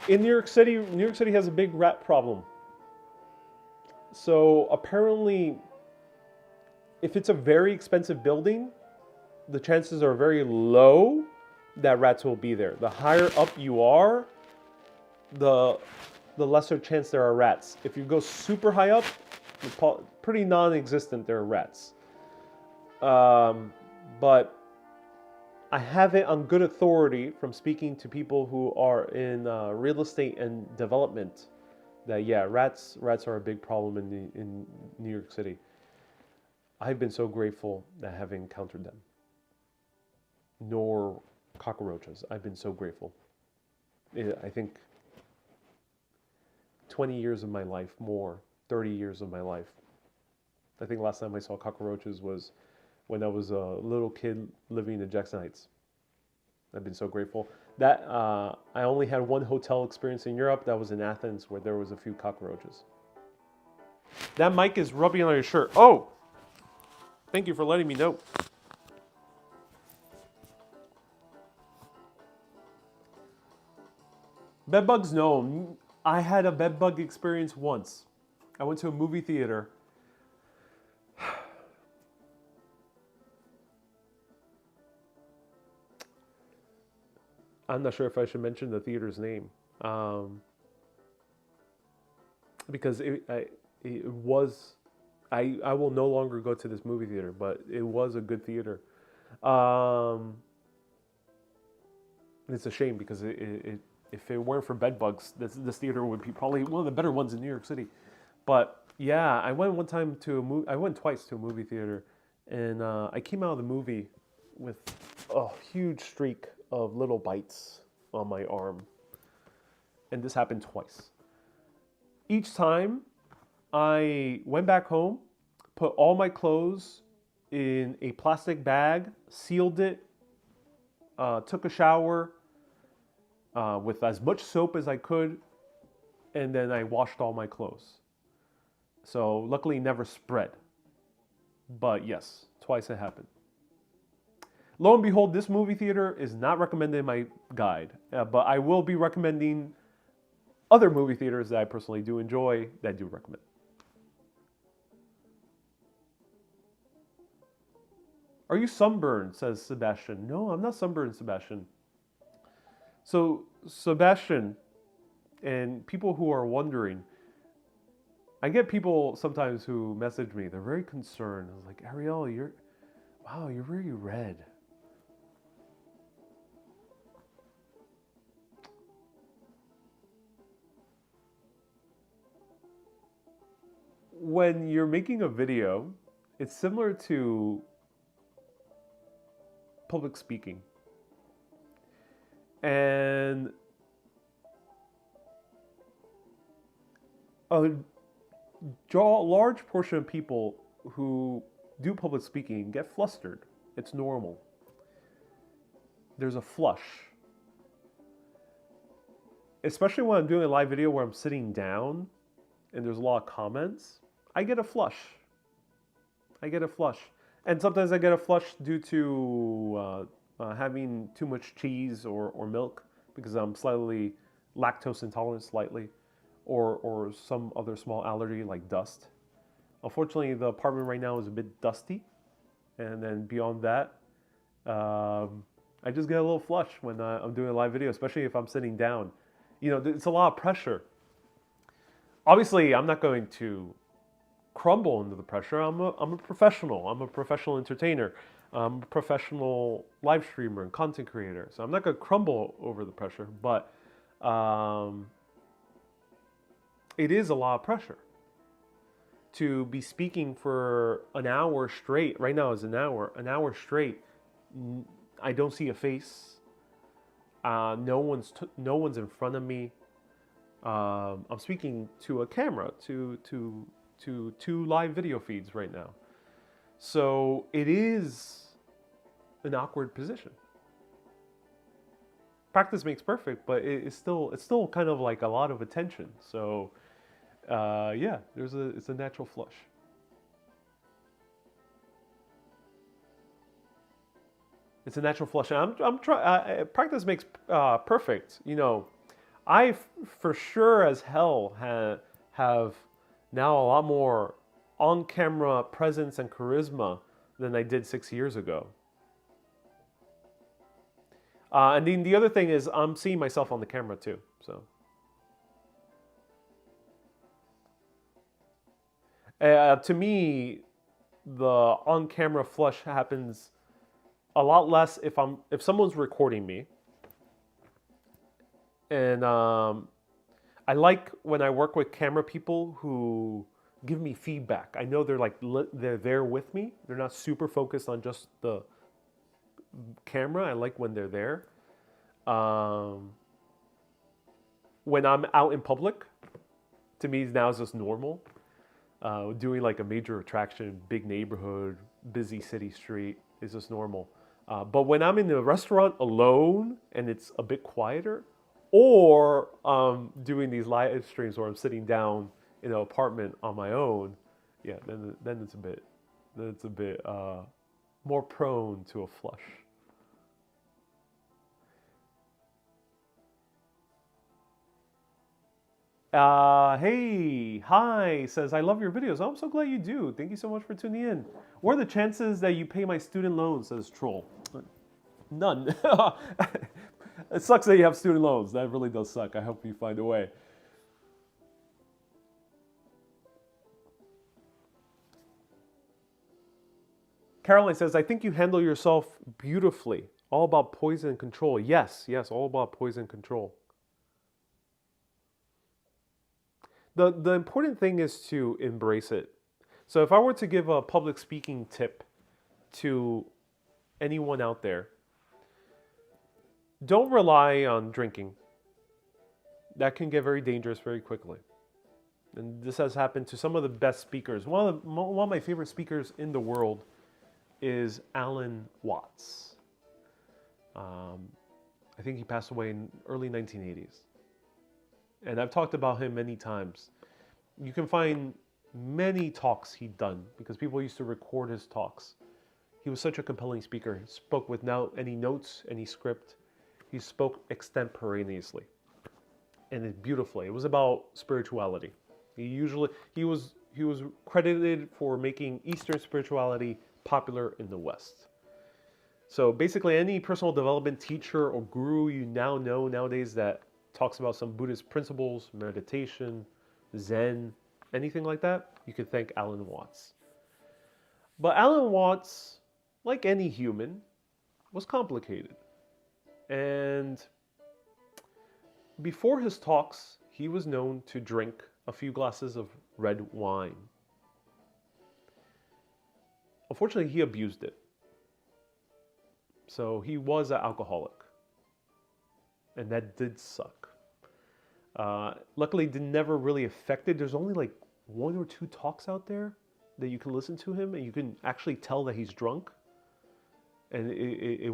Speaker 1: In New York City has a big rat problem. So apparently, if it's a very expensive building, the chances are very low that rats will be there. The higher up you are, the lesser chance there are rats. If you go super high up, pretty non-existent there are rats. But I have it on good authority from speaking to people who are in real estate and development that rats are a big problem in New York City. I've been so grateful that I haven't encountered them. Nor cockroaches. I've been so grateful. I think 20 years of my life, more, 30 years of my life. I think last time I saw cockroaches was when I was a little kid living in Jackson Heights. I've been so grateful. That I only had one hotel experience in Europe. That was in Athens, where there was a few cockroaches. That mic is rubbing on your shirt. Oh, thank you for letting me know. Bed bugs, no. I had a bed bug experience once. I went to a movie theater. I'm not sure if I should mention the theater's name, because it was. I will no longer go to this movie theater, but it was a good theater. Um, it's a shame because if it weren't for bed bugs, this theater would be probably one of the better ones in New York City. But yeah, I went one time to a movie. I went twice to a movie theater, and I came out of the movie with a huge streak of little bites on my arm, and this happened twice. Each time, I went back home, put all my clothes in a plastic bag, sealed it, took a shower with as much soap as I could, and then I washed all my clothes. So luckily, it never spread. But yes, twice it happened. Lo and behold, this movie theater is not recommended in my guide, but I will be recommending other movie theaters that I personally do enjoy that I do recommend. Are you sunburned? Says Sebastian. No, I'm not sunburned, Sebastian. So, Sebastian, and people who are wondering, I get people sometimes who message me. They're very concerned. I was like, Ariel, you're very red. When you're making a video, it's similar to public speaking. And a large portion of people who do public speaking get flustered. It's normal. There's a flush. Especially when I'm doing a live video where I'm sitting down and there's a lot of comments, I get a flush. And sometimes I get a flush due to having too much cheese or milk because I'm slightly lactose intolerant slightly, or some other small allergy like dust. Unfortunately, the apartment right now is a bit dusty, and then beyond that, I just get a little flush when I'm doing a live video, especially if I'm sitting down. You know, it's a lot of pressure. Obviously, I'm not going to crumble under the pressure. I'm a professional. I'm a professional entertainer. I'm a professional live streamer and content creator. So I'm not going to crumble over the pressure, but it is a lot of pressure to be speaking for an hour straight. Right now is an hour straight. I don't see a face. No one's in front of me. I'm speaking to a camera, to two live video feeds right now. So it is an awkward position. Practice makes perfect, but it's still kind of like a lot of attention. So yeah, it's a natural flush. It's a natural flush. And I'm trying. Practice makes perfect. You know, I for sure as hell have now a lot more on-camera presence and charisma than I did 6 years ago. And then the other thing is I'm seeing myself on the camera too. So to me, the on-camera flush happens a lot less if someone's recording me. And I like when I work with camera people who give me feedback. I know they're there with me. They're not super focused on just the camera. I like when they're there. When I'm out in public, to me now is just normal. Doing like a major attraction, big neighborhood, busy city street is just normal. But when I'm in the restaurant alone and it's a bit quieter, or doing these live streams where I'm sitting down in an apartment on my own, yeah, then it's a bit more prone to a flush. Hey, hi, says, I love your videos. Oh, I'm so glad you do. Thank you so much for tuning in. What are the chances that you pay my student loans, says Troll? None. It sucks that you have student loans. That really does suck. I hope you find a way. Caroline says, I think you handle yourself beautifully. All about poise and control. Yes, all about poise and control. The important thing is to embrace it. So if I were to give a public speaking tip to anyone out there, don't rely on drinking. That can get very dangerous very quickly. And this has happened to some of the best speakers. One of my favorite speakers in the world is Alan Watts. I think he passed away in early 1980s. And I've talked about him many times. You can find many talks he'd done because people used to record his talks. He was such a compelling speaker. He spoke without any notes, any script. He spoke extemporaneously and beautifully. It was about spirituality. He was credited for making Eastern spirituality popular in the West. So basically any personal development teacher or guru you now know nowadays that talks about some Buddhist principles, meditation, Zen, anything like that, you can thank Alan Watts. But Alan Watts, like any human, was complicated. And before his talks, he was known to drink a few glasses of red wine. Unfortunately, he abused it. So he was an alcoholic. And that did suck. Luckily, it never really affected. There's only like 1 or 2 talks out there that you can listen to him and you can actually tell that he's drunk. And it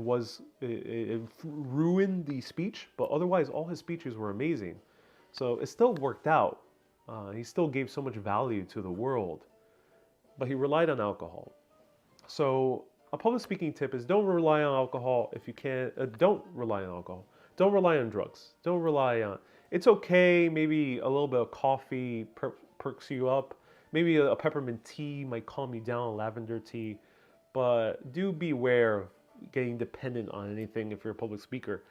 Speaker 1: ruined the speech, but otherwise all his speeches were amazing. So it still worked out. He still gave so much value to the world, but he relied on alcohol. So a public speaking tip is don't rely on alcohol if you can't. Don't rely on alcohol. Don't rely on drugs. Don't rely on. It's okay. Maybe a little bit of coffee perks you up. Maybe a peppermint tea might calm you down. Lavender tea. But do beware of getting dependent on anything if you're a public speaker.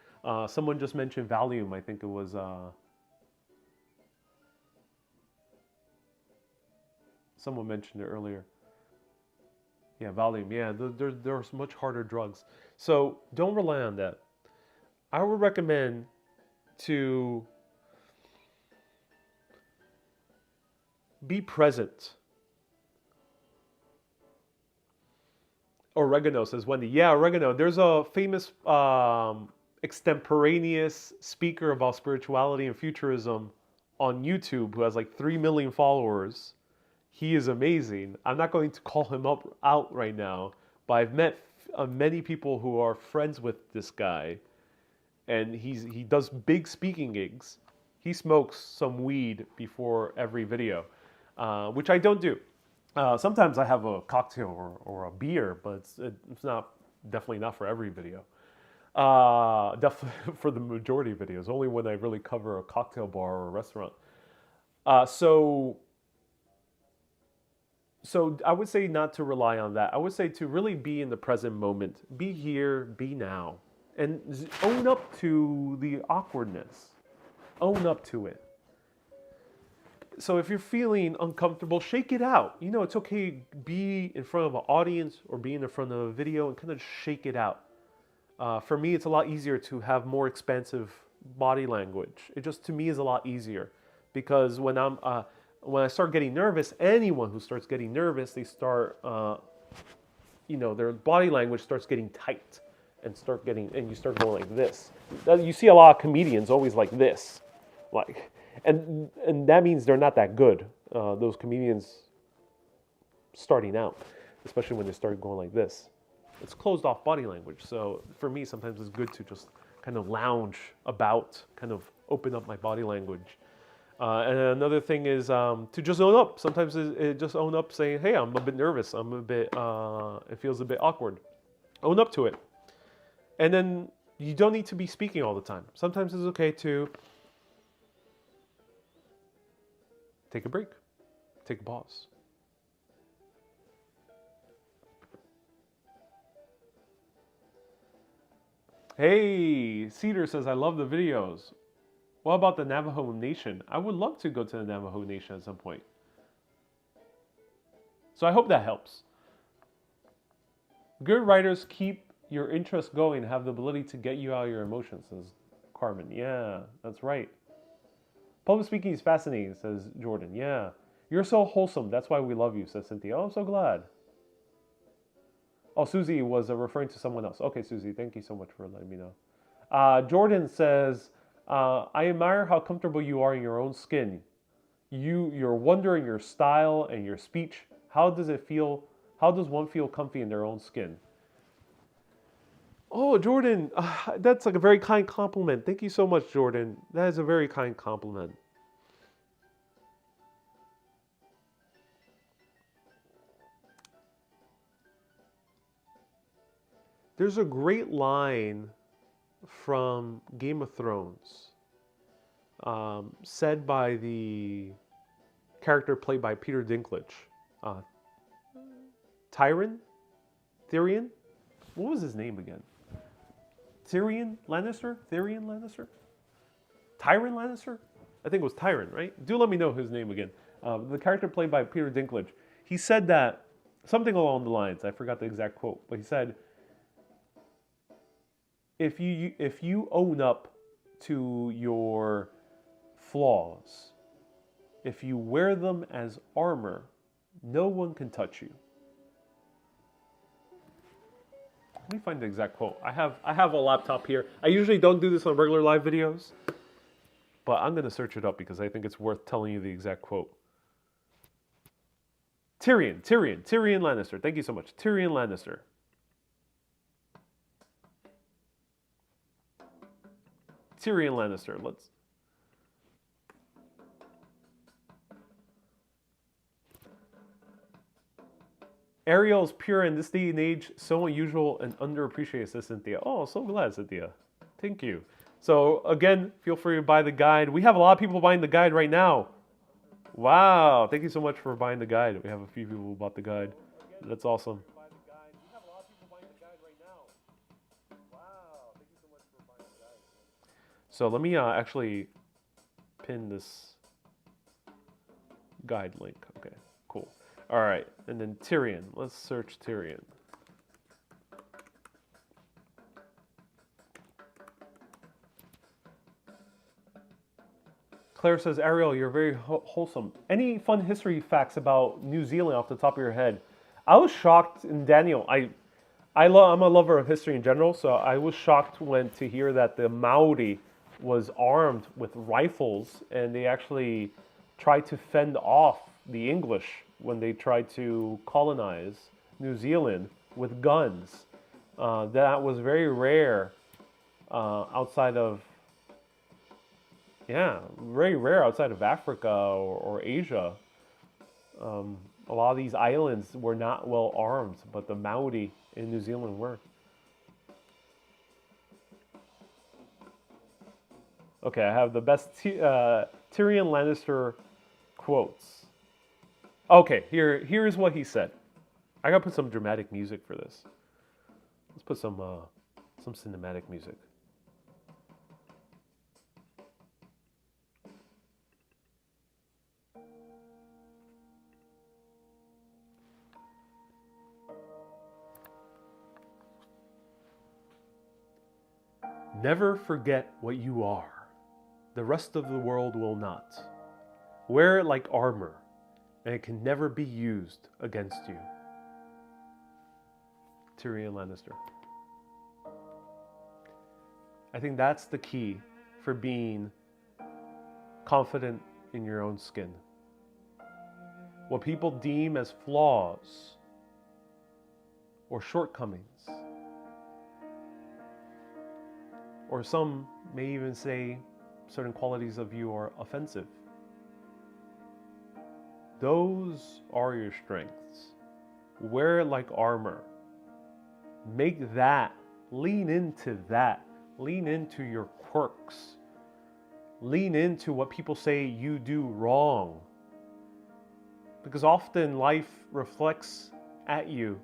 Speaker 1: Someone just mentioned Valium. I think it was. Someone mentioned it earlier. Yeah, Valium. Yeah, there's much harder drugs. So don't rely on that. I would recommend to be present. Oregano, says Wendy. Yeah, oregano. There's a famous extemporaneous speaker about spirituality and futurism on YouTube who has like 3 million followers. He is amazing. I'm not going to call him out right now, but I've met many people who are friends with this guy, and he does big speaking gigs. He smokes some weed before every video, which I don't do. Sometimes I have a cocktail or a beer, but it's definitely not for every video. Definitely for the majority of videos, only when I really cover a cocktail bar or a restaurant. So I would say not to rely on that. I would say to really be in the present moment. Be here, be now. And own up to the awkwardness. Own up to it. So if you're feeling uncomfortable, shake it out. You know, it's okay to be in front of an audience or be in front of a video and kind of shake it out. For me, it's a lot easier to have more expansive body language. It just, to me, is a lot easier. Because when I start getting nervous, anyone who starts getting nervous, they start, their body language starts getting tight and you start going like this. You see a lot of comedians always like this, and that means they're not that good. Those comedians starting out. especially when they start going like this. It's closed off body language. So for me, sometimes it's good to just kind of lounge about, kind of open up my body language. And another thing is to just own up. Sometimes it just own up, saying, "Hey, I'm a bit nervous. I'm a bit. It feels a bit awkward." Own up to it, and then you don't need to be speaking all the time. Sometimes it's okay to take a break, take a pause. Hey, Cedar says, "I love the videos. What about the Navajo Nation? I would love to go to the Navajo Nation at some point." So I hope that helps. Good writers keep your interest going and have the ability to get you out of your emotions, says Carmen. Yeah, that's right. Public speaking is fascinating, says Jordan. Yeah. You're so wholesome. That's why we love you, says Cynthia. Oh, I'm so glad. Oh, Susie was referring to someone else. Okay, Susie, thank you so much for letting me know. Jordan says, I admire how comfortable you are in your own skin. You're wondering your style and your speech. How does it feel? How does one feel comfy in their own skin? Oh, Jordan, that's like a very kind compliment. Thank you so much, Jordan. That is a very kind compliment. There's a great line from Game of Thrones said by the character played by Peter Dinklage. Tyrion? What was his name again? Tyrion Lannister? Tyrion Lannister? I think it was Tyrion, right? Do let me know his name again. The character played by Peter Dinklage. He said that, something along the lines, I forgot the exact quote, but he said, if you own up to your flaws, if you wear them as armor, no one can touch you. Let me find the exact quote. I have a laptop here. I usually don't do this on regular live videos, but I'm going to search it up because I think it's worth telling you the exact quote. Tyrion Lannister. Thank you so much. Tyrion Lannister. Tyrion Lannister. Let's. Ariel is pure in this day and age, so unusual and underappreciated, says Cynthia. Oh, so glad, Cynthia. Thank you. So again, feel free to buy the guide. We have a lot of people buying the guide right now. Wow, thank you so much for buying the guide. We have a few people who bought the guide. That's awesome. So let me actually pin this guide link. Okay, cool. All right, and then Tyrion. Let's search Tyrion. Claire says, Ariel, you're very wholesome. Any fun history facts about New Zealand off the top of your head? I was shocked, and Daniel, I'm a lover of history in general, so I was shocked to hear that the Maori was armed with rifles, and they actually tried to fend off the English when they tried to colonize New Zealand with guns. That was very rare outside of, very rare outside of Africa or Asia. A lot of these islands were not well armed, but the Maori in New Zealand were. Okay, I have the best Tyrion Lannister quotes. Okay, here's what he said. I gotta put some dramatic music for this. Let's put some cinematic music. Never forget what you are. The rest of the world will not. Wear it like armor, and it can never be used against you. Tyrion Lannister. I think that's the key for being confident in your own skin. What people deem as flaws or shortcomings. Or some may even say certain qualities of you are offensive. Those are your strengths. Wear it like armor. Make that, lean into that. Lean into your quirks. Lean into what people say you do wrong. Because often life reflects at you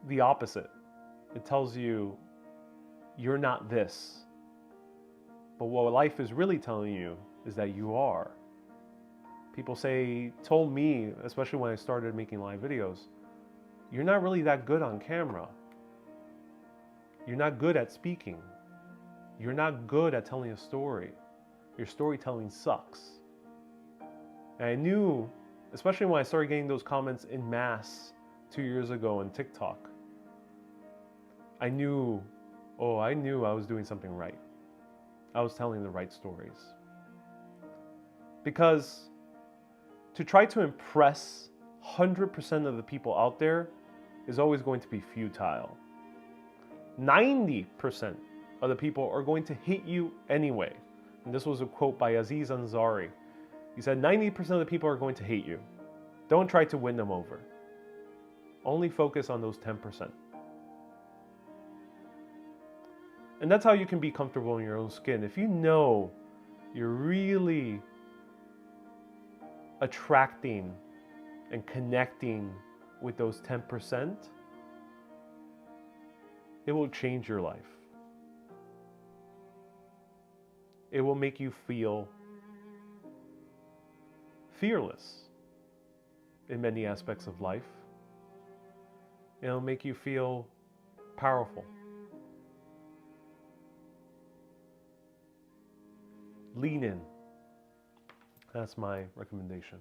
Speaker 1: the opposite. It tells you you're not this. But what life is really telling you is that you are. People told me, especially when I started making live videos, you're not really that good on camera. You're not good at speaking. You're not good at telling a story. Your storytelling sucks. And I knew, especially when I started getting those comments in mass 2 years ago on TikTok, I knew I was doing something right. I was telling the right stories. Because to try to impress 100% of the people out there is always going to be futile. 90% of the people are going to hate you anyway. And this was a quote by Aziz Ansari. He said, 90% of the people are going to hate you. Don't try to win them over. Only focus on those 10%. And that's how you can be comfortable in your own skin. If you know you're really attracting and connecting with those 10%, it will change your life. It will make you feel fearless in many aspects of life. It'll make you feel powerful. Lean in. That's my recommendation.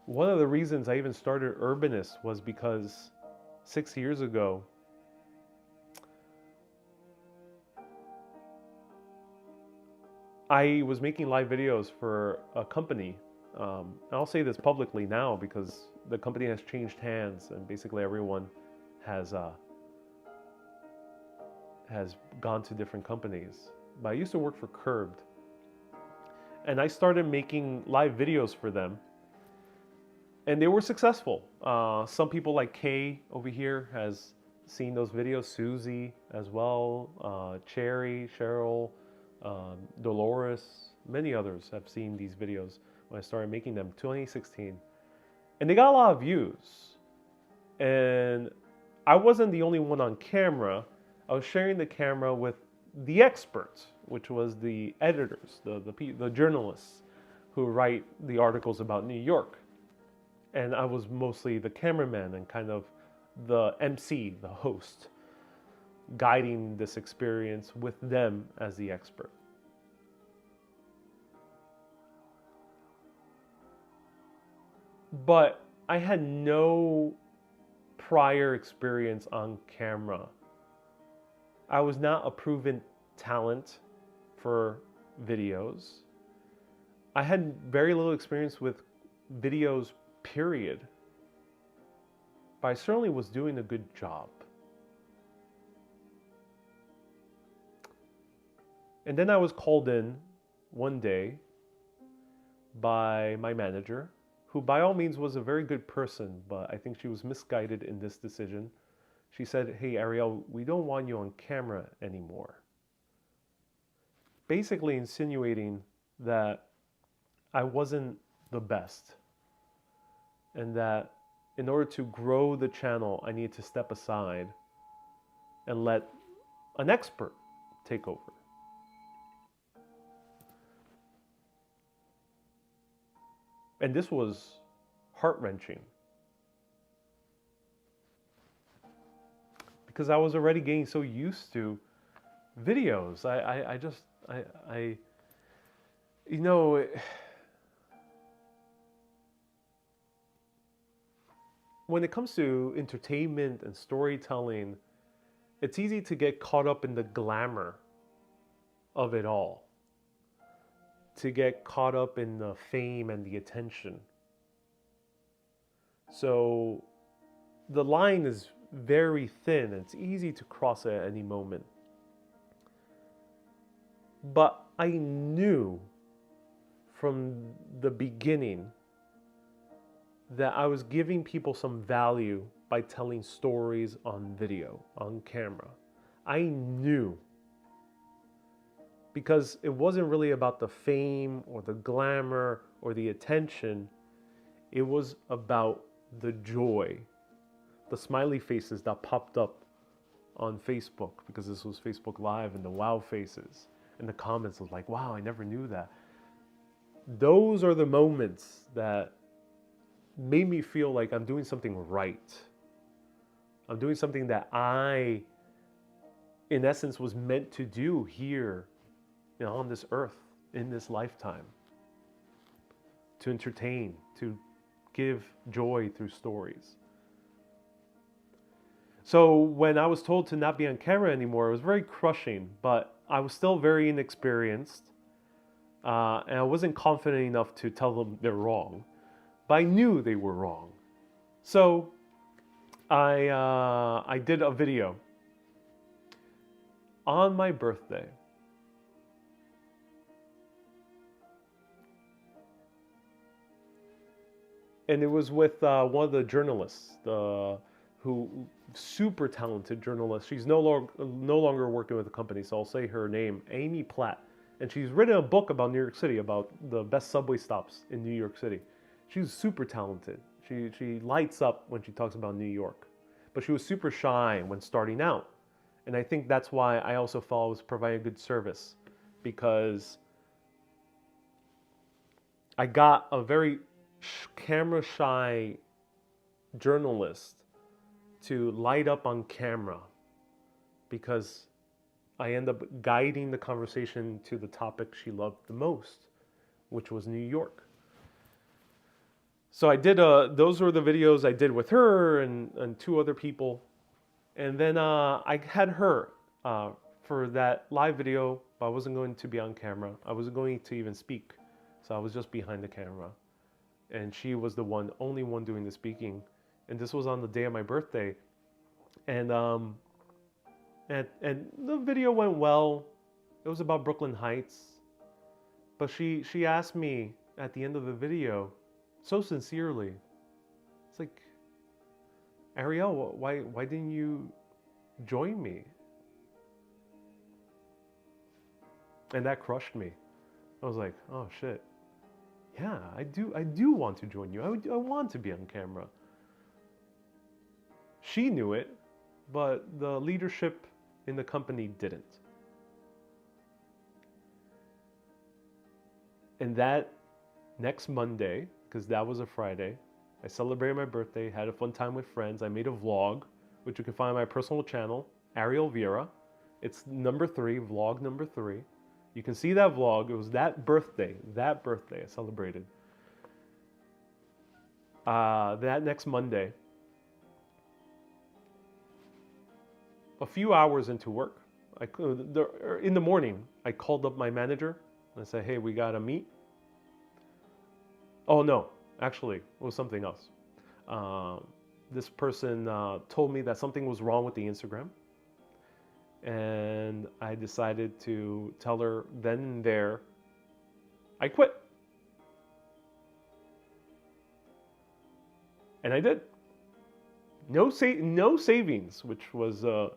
Speaker 1: One of the reasons I even started Urbanist was because 6 years ago, I was making live videos for a company. I'll say this publicly now because the company has changed hands and basically everyone has gone to different companies. But I used to work for Curbed, and I started making live videos for them. And they were successful. Some people like Kay over here has seen those videos, Susie as well, Cherry, Cheryl, Dolores, many others have seen these videos when I started making them 2016. And they got a lot of views. And I wasn't the only one on camera. I was sharing the camera with the experts, which was the editors, the journalists who write the articles about New York. And I was mostly the cameraman and kind of the MC, the host, guiding this experience with them as the expert. But I had no prior experience on camera. I was not a proven talent for videos. I had very little experience with videos, period. But I certainly was doing a good job. And then I was called in one day by my manager, who by all means was a very good person, but I think she was misguided in this decision. She said, "Hey, Ariel, we don't want you on camera anymore." Basically insinuating that I wasn't the best and that in order to grow the channel, I needed to step aside and let an expert take over. And this was heart-wrenching because I was already getting so used to videos. You know, when it comes to entertainment and storytelling, it's easy to get caught up in the glamour of it all, to get caught up in the fame and the attention. So the line is very thin. It's easy to cross it at any moment. But I knew from the beginning that I was giving people some value by telling stories on video, on camera. I knew, because it wasn't really about the fame or the glamour or the attention. It was about the joy, the smiley faces that popped up on Facebook, because this was Facebook Live, and the wow faces and the comments was like, wow, I never knew that. Those are the moments that made me feel like I'm doing something right. I'm doing something that I, in essence, was meant to do here, on this earth, in this lifetime. To entertain, to give joy through stories. So when I was told to not be on camera anymore, it was very crushing, but I was still very inexperienced, and I wasn't confident enough to tell them they're wrong, but I knew they were wrong. So I did a video on my birthday. And it was with one of the journalists, who super talented journalist. She's no longer working with the company, so I'll say her name, Amy Platt. And she's written a book about New York City, about the best subway stops in New York City. She's super talented. She lights up when she talks about New York. But she was super shy when starting out. And I think that's why I also felt I was providing a good service, because I got a very camera shy journalist to light up on camera, because I end up guiding the conversation to the topic she loved the most, which was New York. So I did those were the videos I did with her and two other people. And then I had her for that live video, but I wasn't going to be on camera. I wasn't going to even speak. So I was just behind the camera. And she was the only one doing the speaking. And this was on the day of my birthday. And the video went well. It was about Brooklyn Heights. But she asked me at the end of the video, so sincerely, it's like, Ariel, why didn't you join me? And that crushed me. I was like, oh shit. Yeah, I do want to join you. I want to be on camera. She knew it, but the leadership in the company didn't. And that next Monday, because that was a Friday, I celebrated my birthday, had a fun time with friends. I made a vlog, which you can find on my personal channel, Ariel Vieira. It's vlog number 3. You can see that vlog. It was that birthday I celebrated. That next Monday, a few hours into work, in the morning, I called up my manager and I said, hey, we gotta meet. Oh no, actually, it was something else. This person told me that something was wrong with the Instagram. And I decided to tell her then and there, I quit. And I did. No savings, which was a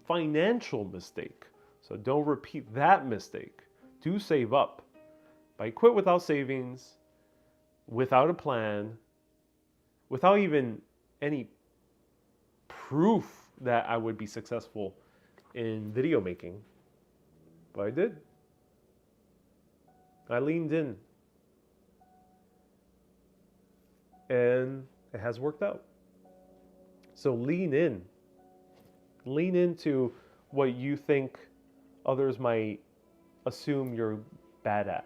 Speaker 1: financial mistake. So don't repeat that mistake. Do save up. But I quit without savings, without a plan, without even any proof that I would be successful in video making. But I did. I leaned in. And it has worked out. So lean in. Lean into what you think others might assume you're bad at.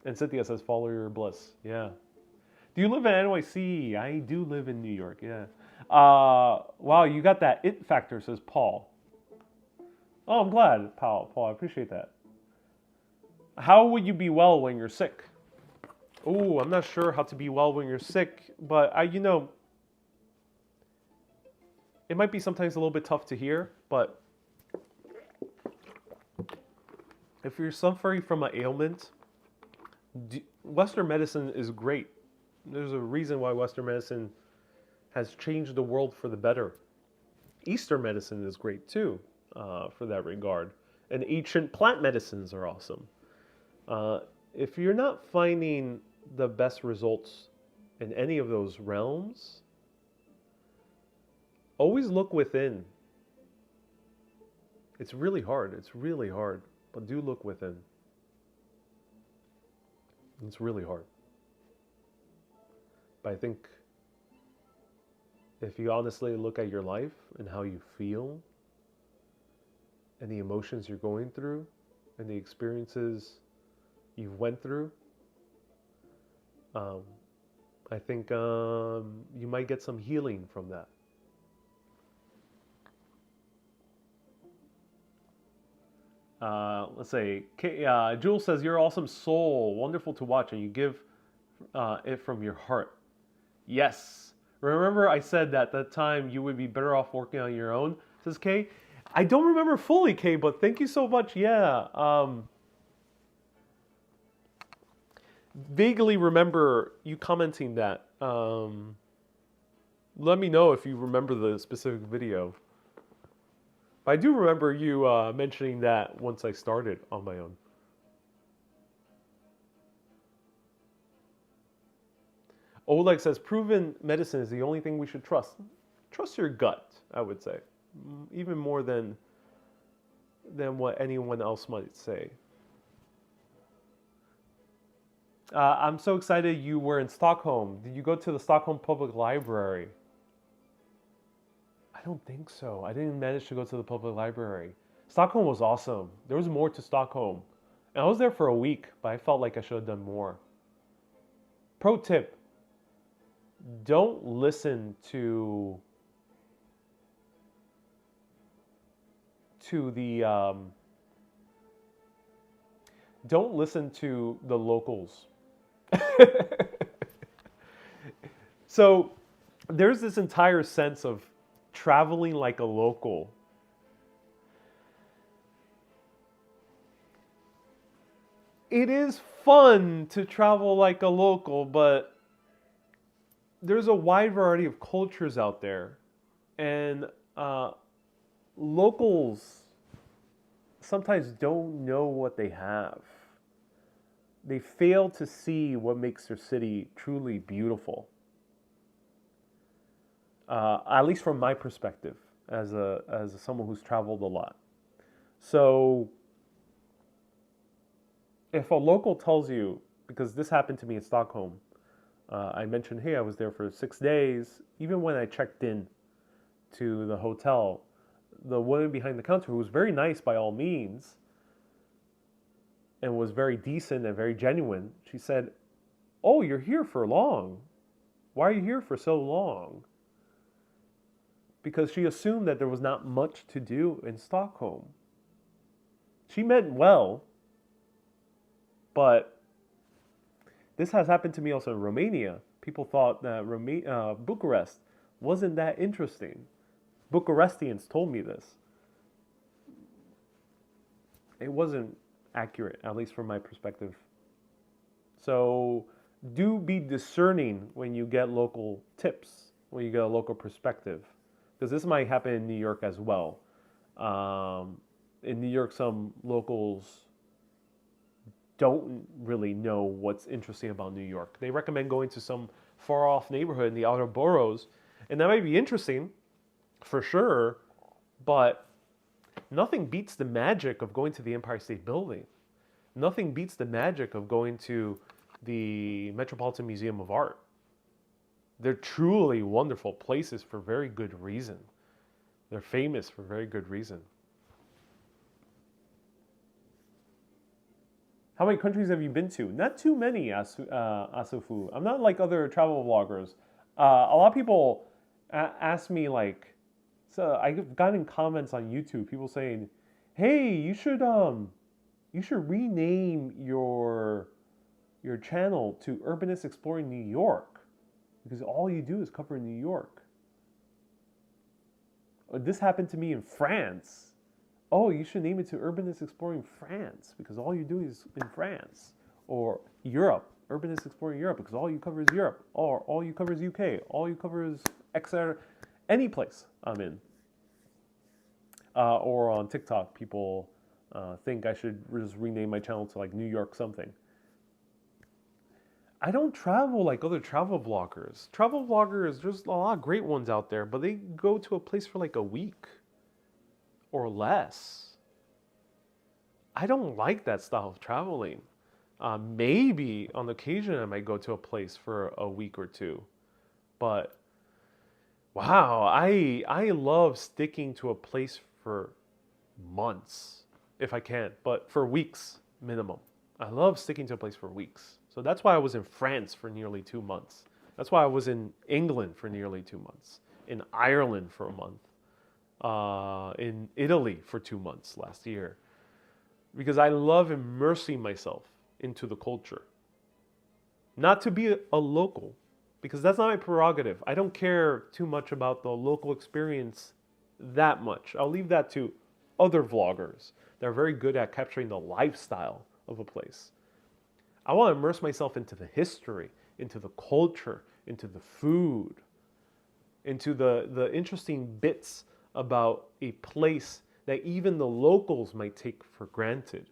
Speaker 1: And Cynthia says, follow your bliss. Yeah. Do you live in NYC? I do live in New York, yeah. Wow, you got that it factor, says Paul. Oh, I'm glad, Paul. I appreciate that. How would you be well when you're sick? Oh, I'm not sure how to be well when you're sick, but it might be sometimes a little bit tough to hear, but if you're suffering from an ailment, Western medicine is great. There's a reason why Western medicine has changed the world for the better. Eastern medicine is great too, for that regard. And ancient plant medicines are awesome. If you're not finding the best results in any of those realms, always look within. It's really hard. But do look within. It's really hard. But I think if you honestly look at your life and how you feel and the emotions you're going through and the experiences you've went through, I think you might get some healing from that. Let's say, Jules says, you're awesome soul, wonderful to watch, and you give it from your heart. Yes. Remember I said that that time you would be better off working on your own, says Kay. I don't remember fully, Kay, but thank you so much. Yeah. Vaguely remember you commenting that. Let me know if you remember the specific video. But I do remember you mentioning that once I started on my own. Oleg says, proven medicine is the only thing we should trust. Trust your gut, I would say. Even more than what anyone else might say. I'm so excited you were in Stockholm. Did you go to the Stockholm Public Library? I don't think so. I didn't manage to go to the public library. Stockholm was awesome. There was more to Stockholm. And I was there for a week, but I felt like I should have done more. Pro tip, don't listen to the locals. So there's this entire sense of traveling like a local. It is fun to travel like a local, but there's a wide variety of cultures out there, and locals sometimes don't know what they have. They fail to see what makes their city truly beautiful. At least from my perspective, as someone who's traveled a lot. So, if a local tells you, because this happened to me in Stockholm, I mentioned, hey, I was there for 6 days. Even when I checked in to the hotel, the woman behind the counter, who was very nice by all means, and was very decent and very genuine, she said, oh, you're here for long. Why are you here for so long? Because she assumed that there was not much to do in Stockholm. She meant well, but this has happened to me also in Romania. People thought that Bucharest wasn't that interesting. Bucharestians told me this. It wasn't accurate, at least from my perspective. So do be discerning when you get local tips, when you get a local perspective. Because this might happen in New York as well. In New York, some locals don't really know what's interesting about New York. They recommend going to some far-off neighborhood in the outer boroughs, and that might be interesting, for sure, but nothing beats the magic of going to the Empire State Building. Nothing beats the magic of going to the Metropolitan Museum of Art. They're truly wonderful places for very good reason. They're famous for very good reason. How many countries have you been to? Not too many, Asufu. I'm not like other travel vloggers. A lot of people ask me like, so I've gotten comments on YouTube, people saying, "Hey, you should rename your channel to Urbanist Exploring New York because all you do is cover New York." This happened to me in France. "Oh, you should name it to Urbanist Exploring France because all you do is in France." Or Europe, Urbanist Exploring Europe because all you cover is Europe. Or all you cover is UK. All you cover is etc. Any place I'm in. Or on TikTok, people think I should just rename my channel to like New York something. I don't travel like other travel vloggers. Travel vloggers, there's a lot of great ones out there, but they go to a place for like a week or less. I don't like that style of traveling. Maybe on occasion I might go to a place for a week or two, but wow, I love sticking to a place for months if I can, but for weeks minimum. I love sticking to a place for weeks. So that's why I was in France for nearly 2 months. That's why I was in England for nearly 2 months, in Ireland for a month, in Italy for 2 months last year, because I love immersing myself into the culture. Not to be a local, because that's not my prerogative. I don't care too much about the local experience that much. I'll leave that to other vloggers that are very good at capturing the lifestyle of a place. I want to immerse myself into the history, into the culture, into the food, into the interesting bits about a place that even the locals might take for granted.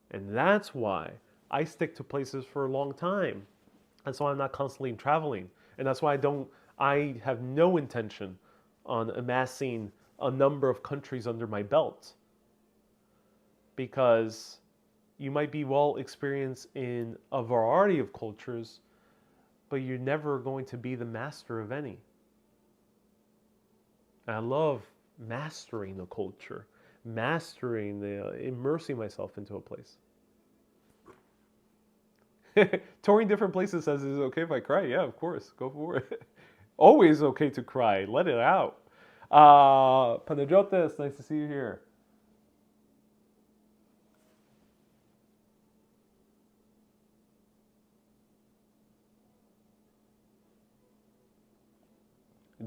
Speaker 1: And that's why I stick to places for a long time. That's why I'm not constantly traveling. And that's why I have no intention on amassing a number of countries under my belt. Because you might be well experienced in a variety of cultures, but you're never going to be the master of any. And I love mastering a culture, immersing myself into a place. Touring different places says, "Is it okay if I cry?" Yeah, of course. Go for it. Always okay to cry. Let it out. Panajotis, nice to see you here.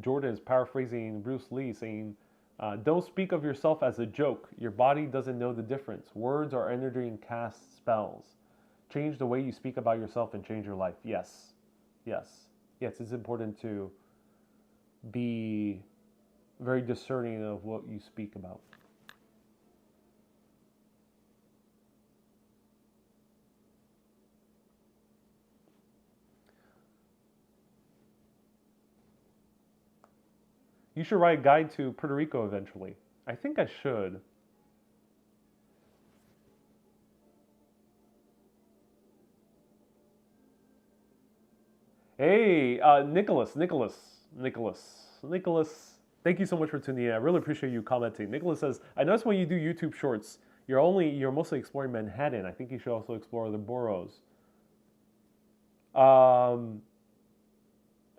Speaker 1: Jordan is paraphrasing Bruce Lee, saying, "Don't speak of yourself as a joke. Your body doesn't know the difference. Words are energy and cast spells. Change the way you speak about yourself and change your life." Yes. Yes. Yes, it's important to be very discerning of what you speak about. You should write a guide to Puerto Rico eventually. I think I should. Hey, Nicholas. Thank you so much for tuning in. I really appreciate you commenting. Nicholas says, "I noticed when you do YouTube shorts, you're mostly exploring Manhattan. I think you should also explore the boroughs." Um,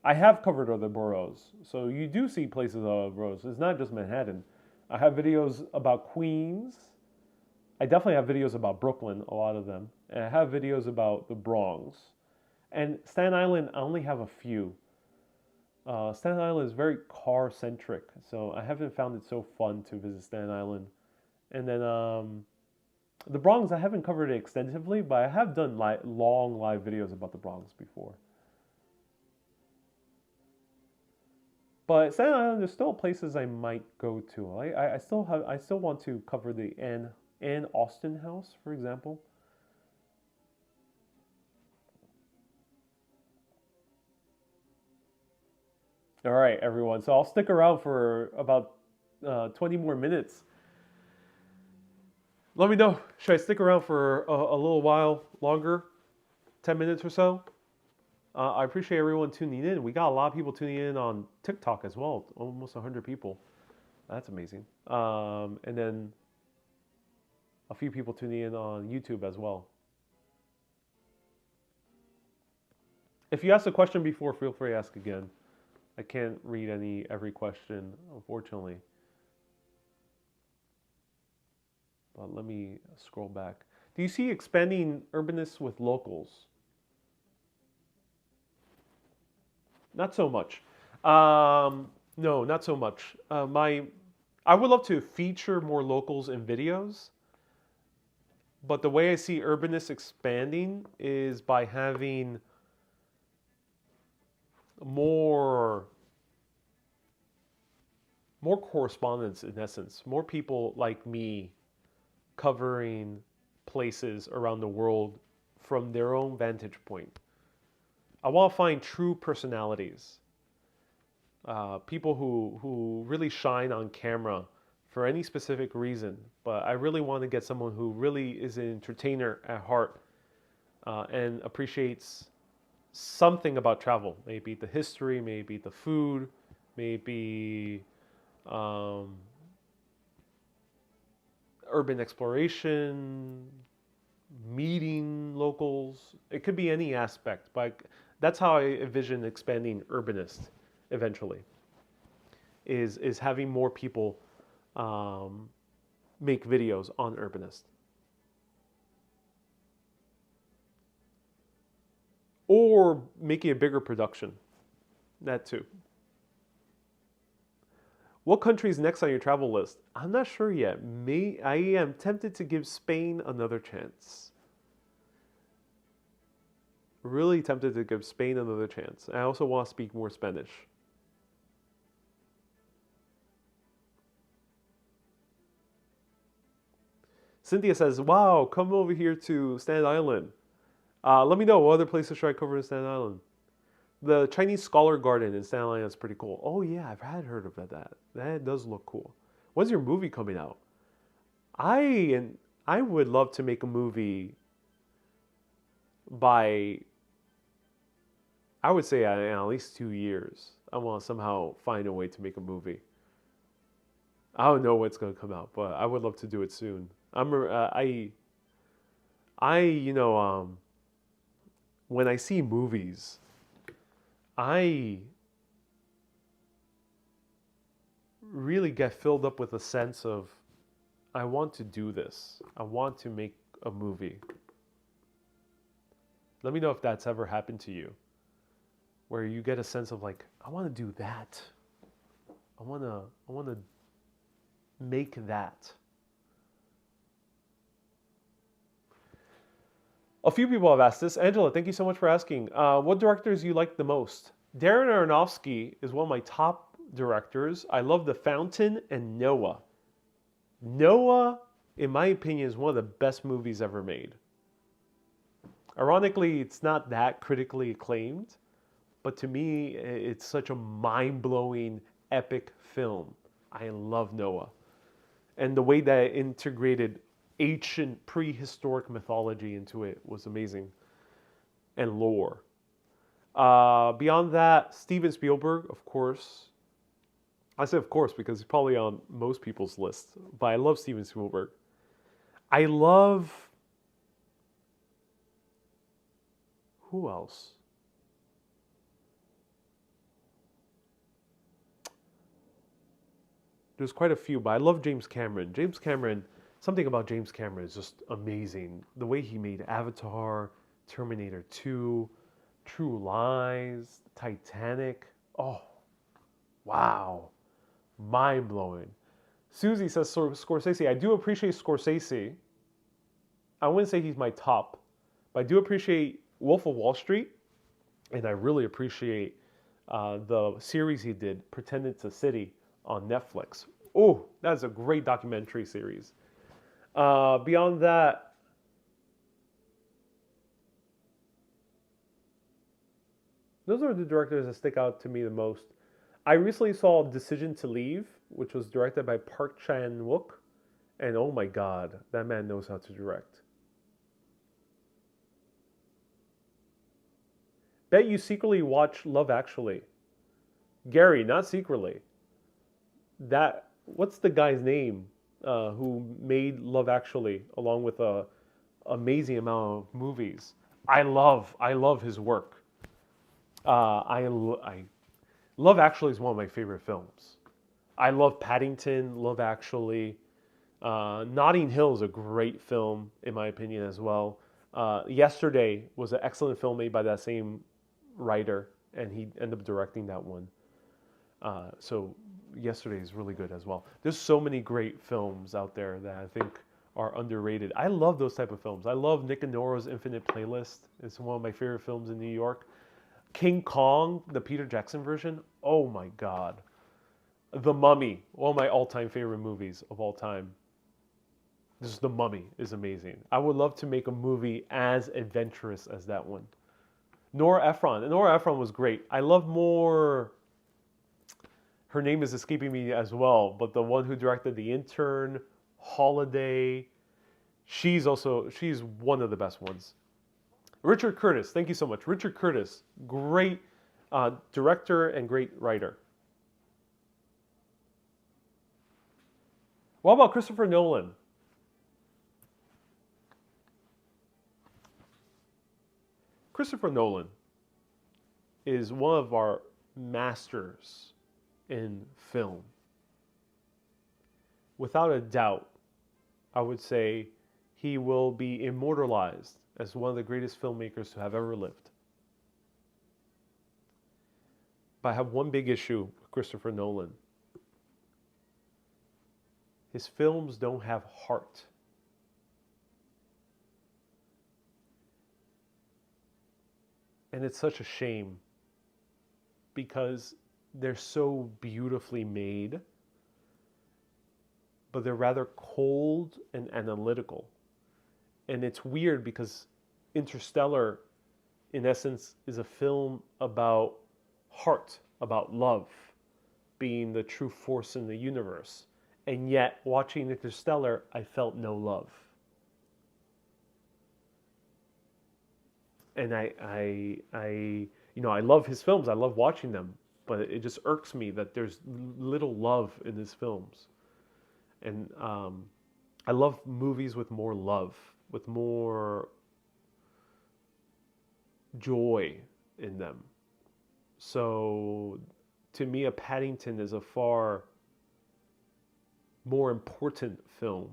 Speaker 1: I have covered other boroughs, so you do see places of other boroughs. It's not just Manhattan. I have videos about Queens. I definitely have videos about Brooklyn, a lot of them. And I have videos about the Bronx. And Staten Island, I only have a few. Staten Island is very car-centric, so I haven't found it so fun to visit Staten Island. And then the Bronx, I haven't covered it extensively, but I have done long live videos about the Bronx before. But Staten Island, there's still places I might go to. I still want to cover the Anne Austen house, for example. All right, everyone. So I'll stick around for about 20 more minutes. Let me know. Should I stick around for a little while longer? 10 minutes or so? I appreciate everyone tuning in. We got a lot of people tuning in on TikTok as well. Almost 100 people. That's amazing. And then a few people tuning in on YouTube as well. If you asked a question before, feel free to ask again. I can't read every question, unfortunately. But let me scroll back. Do you see expanding urbanists with locals? Not so much. No, not so much. I would love to feature more locals in videos, but the way I see urbanists expanding is by having more more correspondence in essence, more people like me covering places around the world from their own vantage point. I want to find true personalities, people who really shine on camera for any specific reason. But I really want to get someone who really is an entertainer at heart and appreciates something about travel. Maybe the history, maybe the food, maybe um, urban exploration, meeting locals. It could be any aspect, but that's how I envision expanding Urbanist eventually. Is having more people um, make videos on Urbanist, or making a bigger production. That too. What country is next on your travel list? I'm not sure yet. I am tempted to give Spain another chance. Really tempted to give Spain another chance. I also want to speak more Spanish. Cynthia says, "Wow, come over here to Staten Island. Let me know what other places should I cover in Staten Island." The Chinese Scholar Garden in Staten Island is pretty cool. Oh yeah, I've had heard of that. That does look cool. When's your movie coming out? I I would love to make a movie by, I would say, in at least 2 years. I want to somehow find a way to make a movie. I don't know what's going to come out, but I would love to do it soon. I when I see movies, I really get filled up with a sense of I want to do this. I want to make a movie. Let me know if that's ever happened to you, where you get a sense of like, I want to do that. I want to make that. A few people have asked this. Angela, thank you so much for asking. What directors you like the most? Darren Aronofsky is one of my top directors. I love The Fountain and Noah. Noah, in my opinion, is one of the best movies ever made. Ironically, it's not that critically acclaimed, but to me, it's such a mind-blowing, epic film. I love Noah. And the way that it integrated ancient prehistoric mythology into it was amazing. And lore. Beyond that, Steven Spielberg, of course. I say of course because he's probably on most people's list, but I love Steven Spielberg. I love, who else? There's quite a few, but I love James Cameron. James Cameron, something about James Cameron is just amazing. The way he made Avatar, Terminator 2, True Lies, Titanic. Oh, wow. Mind blowing. Susie says Scorsese. I do appreciate Scorsese. I wouldn't say he's my top, but I do appreciate Wolf of Wall Street, and I really appreciate the series he did, Pretend It's a City, on Netflix. Oh, that's a great documentary series. Beyond that, those are the directors that stick out to me the most. I recently saw Decision to Leave, which was directed by Park Chan-wook, and oh my god, that man knows how to direct. Bet you secretly watch Love Actually. Gary, not secretly. That, what's the guy's name who made Love Actually along with a amazing amount of movies? I love his work. I Love Actually is one of my favorite films. I love Paddington, Love Actually. Notting Hill is a great film, in my opinion, as well. Yesterday was an excellent film made by that same writer, and he ended up directing that one. So Yesterday is really good as well. There's so many great films out there that I think are underrated. I love those type of films. I love Nick and Nora's Infinite Playlist. It's one of my favorite films in New York. King Kong, the Peter Jackson version. Oh my God. The Mummy, one of my all-time favorite movies of all time. Just The Mummy is amazing. I would love to make a movie as adventurous as that one. Nora Ephron. And Nora Ephron was great. I love more. Her name is escaping me as well, but the one who directed The Intern, Holiday. She's one of the best ones. Richard Curtis. Thank you so much. Richard Curtis. Great director and great writer. What about Christopher Nolan? Christopher Nolan is one of our masters in film. Without a doubt, I would say he will be immortalized as one of the greatest filmmakers to have ever lived. But I have one big issue with Christopher Nolan. His films don't have heart. And it's such a shame because they're so beautifully made, but they're rather cold and analytical. And it's weird because Interstellar, in essence, is a film about heart, about love being the true force in the universe. And yet, watching Interstellar, I felt no love. And I love his films. I love watching them, but it just irks me that there's little love in his films. And I love movies with more love, with more joy in them. So, to me, a Paddington is a far more important film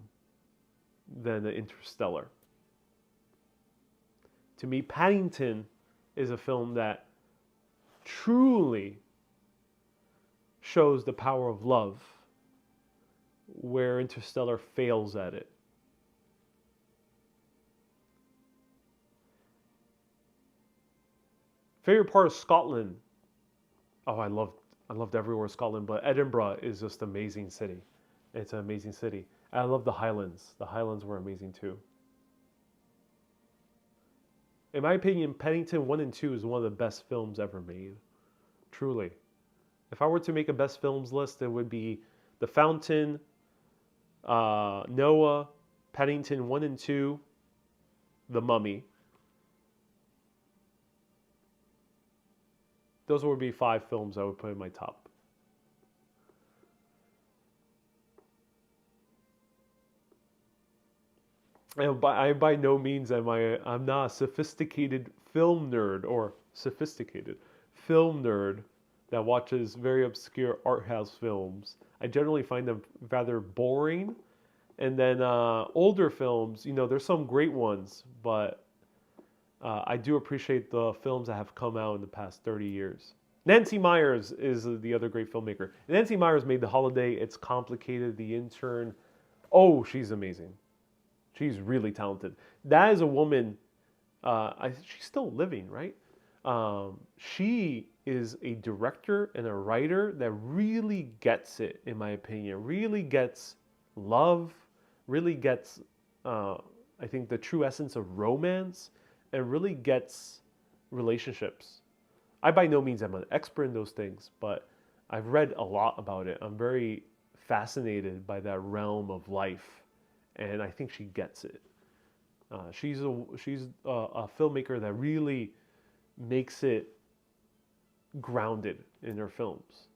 Speaker 1: than an Interstellar. To me, Paddington is a film that truly shows the power of love, where Interstellar fails at it. Favorite part of Scotland? Oh, I loved everywhere in Scotland, but Edinburgh is just an amazing city. It's an amazing city. I love the Highlands. The Highlands were amazing too. In my opinion, Paddington 1 and 2 is one of the best films ever made. Truly. If I were to make a best films list, it would be The Fountain, Noah, Paddington 1 and 2, The Mummy. Those would be 5 films I would put in my top. And by no means I'm not a sophisticated film nerd or sophisticated film nerd that watches very obscure art house films. I generally find them rather boring. And then older films, there's some great ones, but I do appreciate the films that have come out in the past 30 years. Nancy Meyers is the other great filmmaker. Nancy Meyers made The Holiday, It's Complicated, The Intern. Oh, she's amazing. She's really talented. That is a woman, she's still living, right? She is a director and a writer that really gets it, in my opinion. Really gets love, really gets, I think, the true essence of romance, and really gets relationships. I by no means am an expert in those things, but I've read a lot about it. I'm very fascinated by that realm of life. And I think she gets it. She's a filmmaker that really makes it grounded in her films.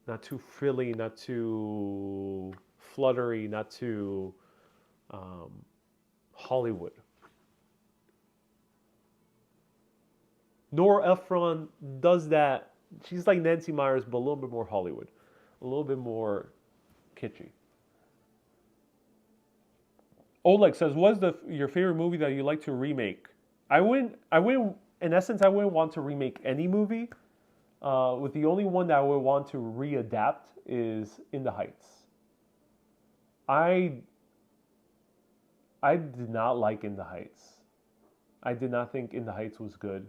Speaker 1: Not too frilly, not too fluttery, not too Hollywood. Nora Ephron does that. She's like Nancy Myers, but a little bit more Hollywood, a little bit more kitschy. Oleg says, "What's your favorite movie that you like to remake?" I wouldn't. In essence, I wouldn't want to remake any movie. With the only one that I would want to readapt is In the Heights. I I did not like In the Heights. I did not think In the Heights was good.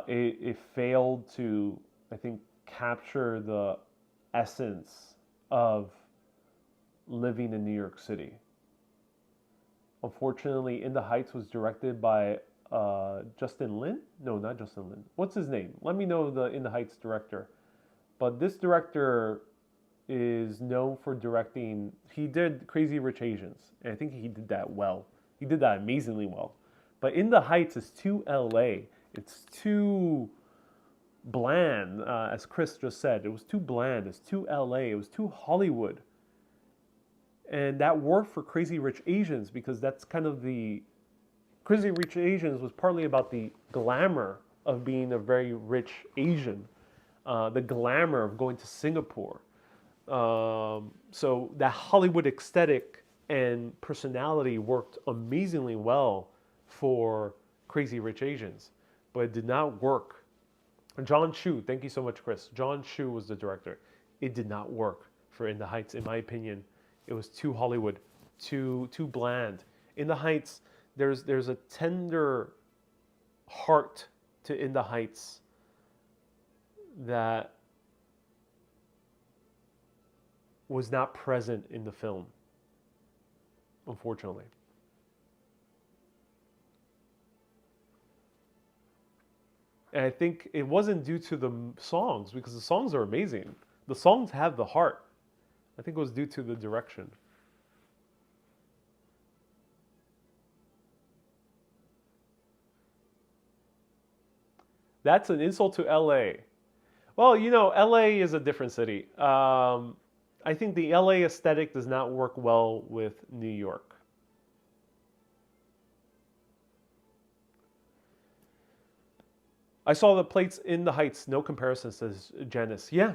Speaker 1: It failed to, I think, capture the essence of living in New York City. Unfortunately, In the Heights was directed by Justin Lin. No, not Justin Lin. What's his name? Let me know the In the Heights director. But this director is known for directing. He did Crazy Rich Asians, and I think he did that well. He did that amazingly well. But In the Heights is too LA. It's too bland, as Chris just said. It was too bland. It's too LA. It was too Hollywood. And that worked for Crazy Rich Asians because that's kind of the Crazy Rich Asians was partly about the glamour of being a very rich Asian, the glamour of going to Singapore. So that Hollywood aesthetic and personality worked amazingly well for Crazy Rich Asians, but it did not work. John Chu, thank you so much, Chris. John Chu was the director. It did not work for In the Heights, in my opinion. It was too Hollywood, too bland. In the Heights, there's a tender heart to In the Heights that was not present in the film, unfortunately. And I think it wasn't due to the songs, because the songs are amazing. The songs have the heart. I think it was due to the direction. That's an insult to LA. Well, LA is a different city. I think the LA aesthetic does not work well with New York. I saw the plates In the Heights. No comparison, says Janice. Yeah.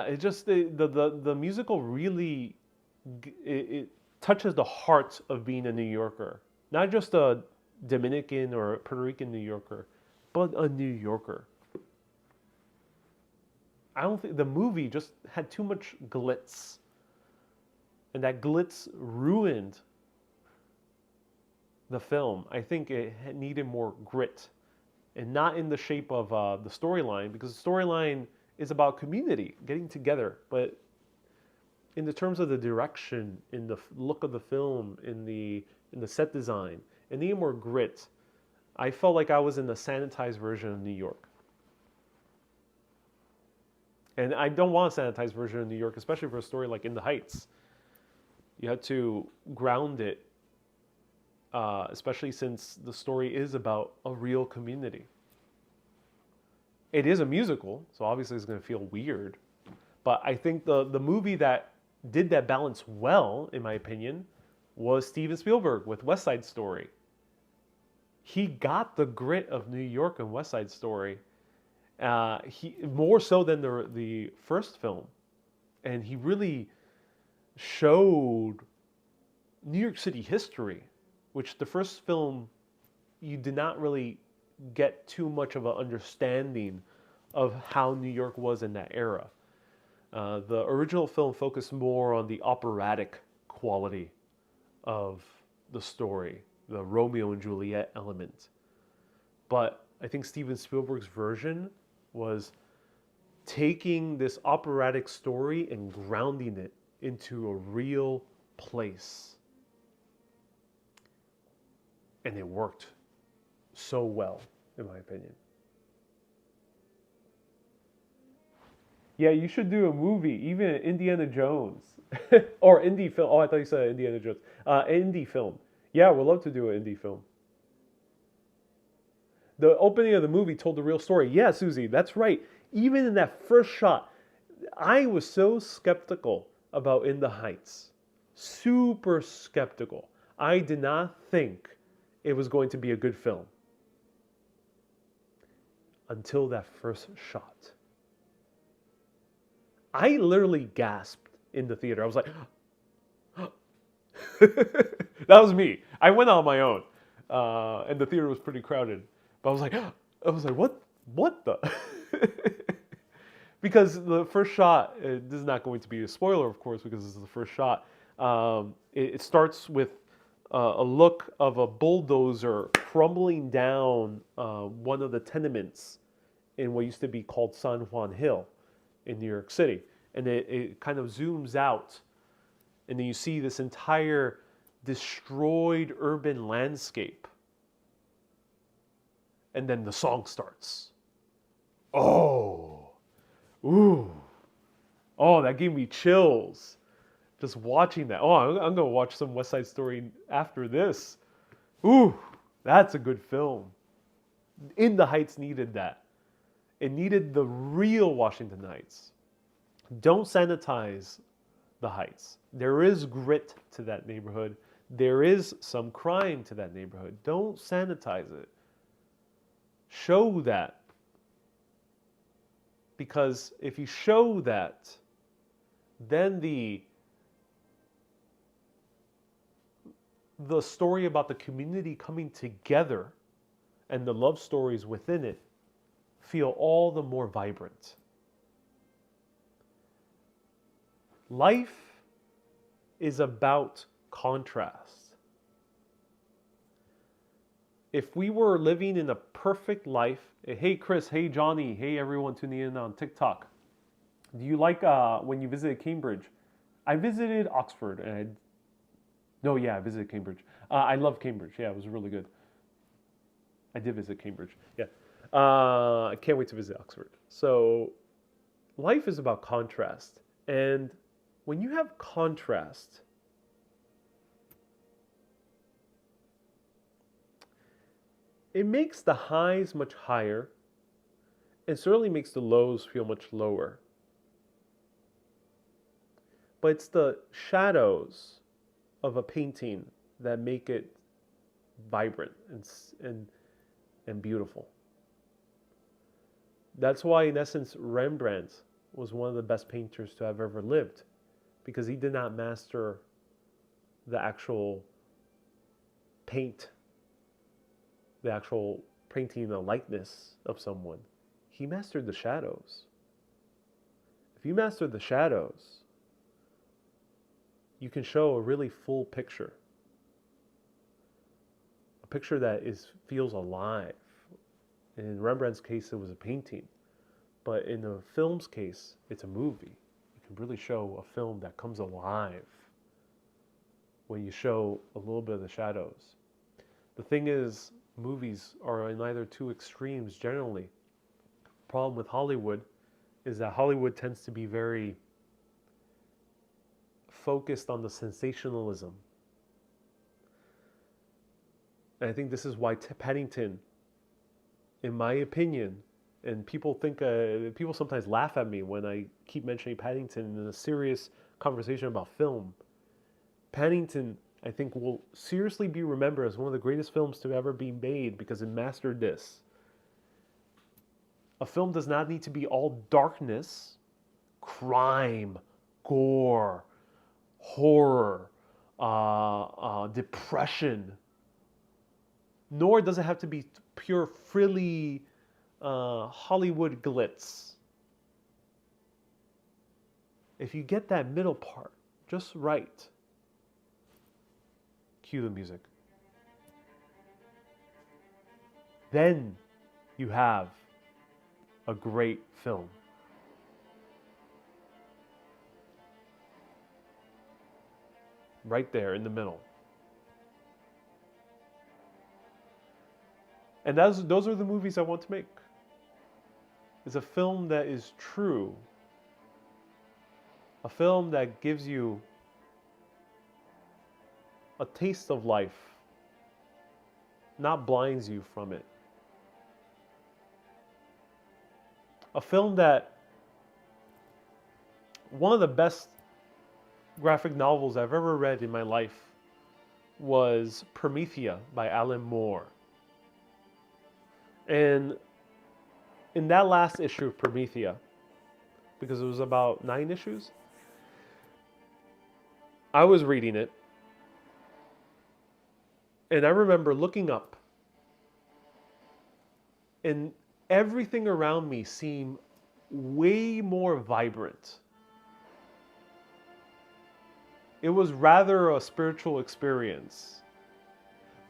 Speaker 1: It just the musical really it touches the heart of being a New Yorker, not just a Dominican or Puerto Rican New Yorker, but a New Yorker. I don't think the movie just had too much glitz, and that glitz ruined the film. I think it needed more grit, and not in the shape of the storyline, because the storyline is about community getting together, but in the terms of the direction, in the look of the film, in the set design, it needed more grit. I felt like I was in the sanitized version of New York. And I don't want a sanitized version of New York, especially for a story like In the Heights. You had to ground it, especially since the story is about a real community. It is a musical, so obviously it's going to feel weird. But I think the movie that did that balance well, in my opinion, was Steven Spielberg with West Side Story. He got the grit of New York in West Side Story, he more so than the first film, and he really showed New York City history, which the first film you did not really get too much of an understanding of how New York was in that era. The original film focused more on the operatic quality of the story, the Romeo and Juliet element. But I think Steven Spielberg's version was taking this operatic story and grounding it into a real place. And it worked so well, in my opinion. Yeah, you should do a movie, even Indiana Jones. Or indie film. Oh, I thought you said Indiana Jones. Indie film. Yeah, we'd love to do an indie film. The opening of the movie told the real story. Yeah, Susie, that's right. Even in that first shot, I was so skeptical about In the Heights. Super skeptical. I did not think it was going to be a good film. until that first shot. I literally gasped in the theater. I was like, that was me. I went on my own, and the theater was pretty crowded. But I was like, what the? Because the first shot, this is not going to be a spoiler, of course, because this is the first shot. It starts with a look of a bulldozer crumbling down one of the tenements in what used to be called San Juan Hill in New York City. And it kind of zooms out, and then you see this entire destroyed urban landscape. And then the song starts. Oh, ooh. Oh, that gave me chills. Just watching that. Oh, I'm going to watch some West Side Story after this. Ooh, that's a good film. In the Heights needed that. It needed the real Washington Heights. Don't sanitize the Heights. There is grit to that neighborhood. There is some crime to that neighborhood. Don't sanitize it. Show that. Because if you show that, then the story about the community coming together and the love stories within it feel all the more vibrant. Life is about contrast. If we were living in a perfect life, hey Chris, hey Johnny, hey everyone tuning in on TikTok. Do you like when you visited Cambridge? I visited Oxford and I visited Cambridge. I love Cambridge. Yeah, it was really good. I did visit Cambridge. Yeah. I can't wait to visit Oxford. So life is about contrast. And when you have contrast, it makes the highs much higher and certainly makes the lows feel much lower. But it's the shadows of a painting that make it vibrant and beautiful. That's why, in essence, Rembrandt was one of the best painters to have ever lived, because he did not master the actual painting the likeness of someone. He mastered the shadows. If you master the shadows, you can show a really full picture. A picture that feels alive. In Rembrandt's case, it was a painting. But in a film's case, it's a movie. You can really show a film that comes alive when you show a little bit of the shadows. The thing is, movies are in either two extremes generally. The problem with Hollywood is that Hollywood tends to be very focused on the sensationalism. And I think this is why Paddington, in my opinion, and people sometimes laugh at me when I keep mentioning Paddington in a serious conversation about film. Paddington, I think, will seriously be remembered as one of the greatest films to ever be made because it mastered this. A film does not need to be all darkness, crime, gore, horror, depression. Nor does it have to be pure frilly Hollywood glitz. If you get that middle part just right, cue the music, then you have a great film. Right there in the middle. And those are the movies I want to make. It's a film that is true. A film that gives you a taste of life, not blinds you from it. A film that, one of the best graphic novels I've ever read in my life was Promethea by Alan Moore. And in that last issue of Promethea, because it was about 9 issues, I was reading it, and I remember looking up, and everything around me seemed way more vibrant. It was rather a spiritual experience.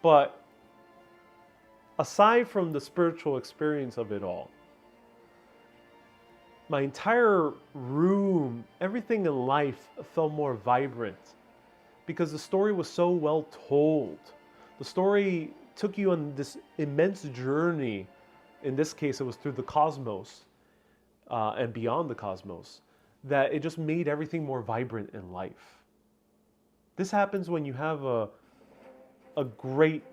Speaker 1: But aside from the spiritual experience of it all, my entire room, everything in life felt more vibrant because the story was so well told. The story took you on this immense journey. In this case, it was through the cosmos and beyond the cosmos, that it just made everything more vibrant in life. This happens when you have a great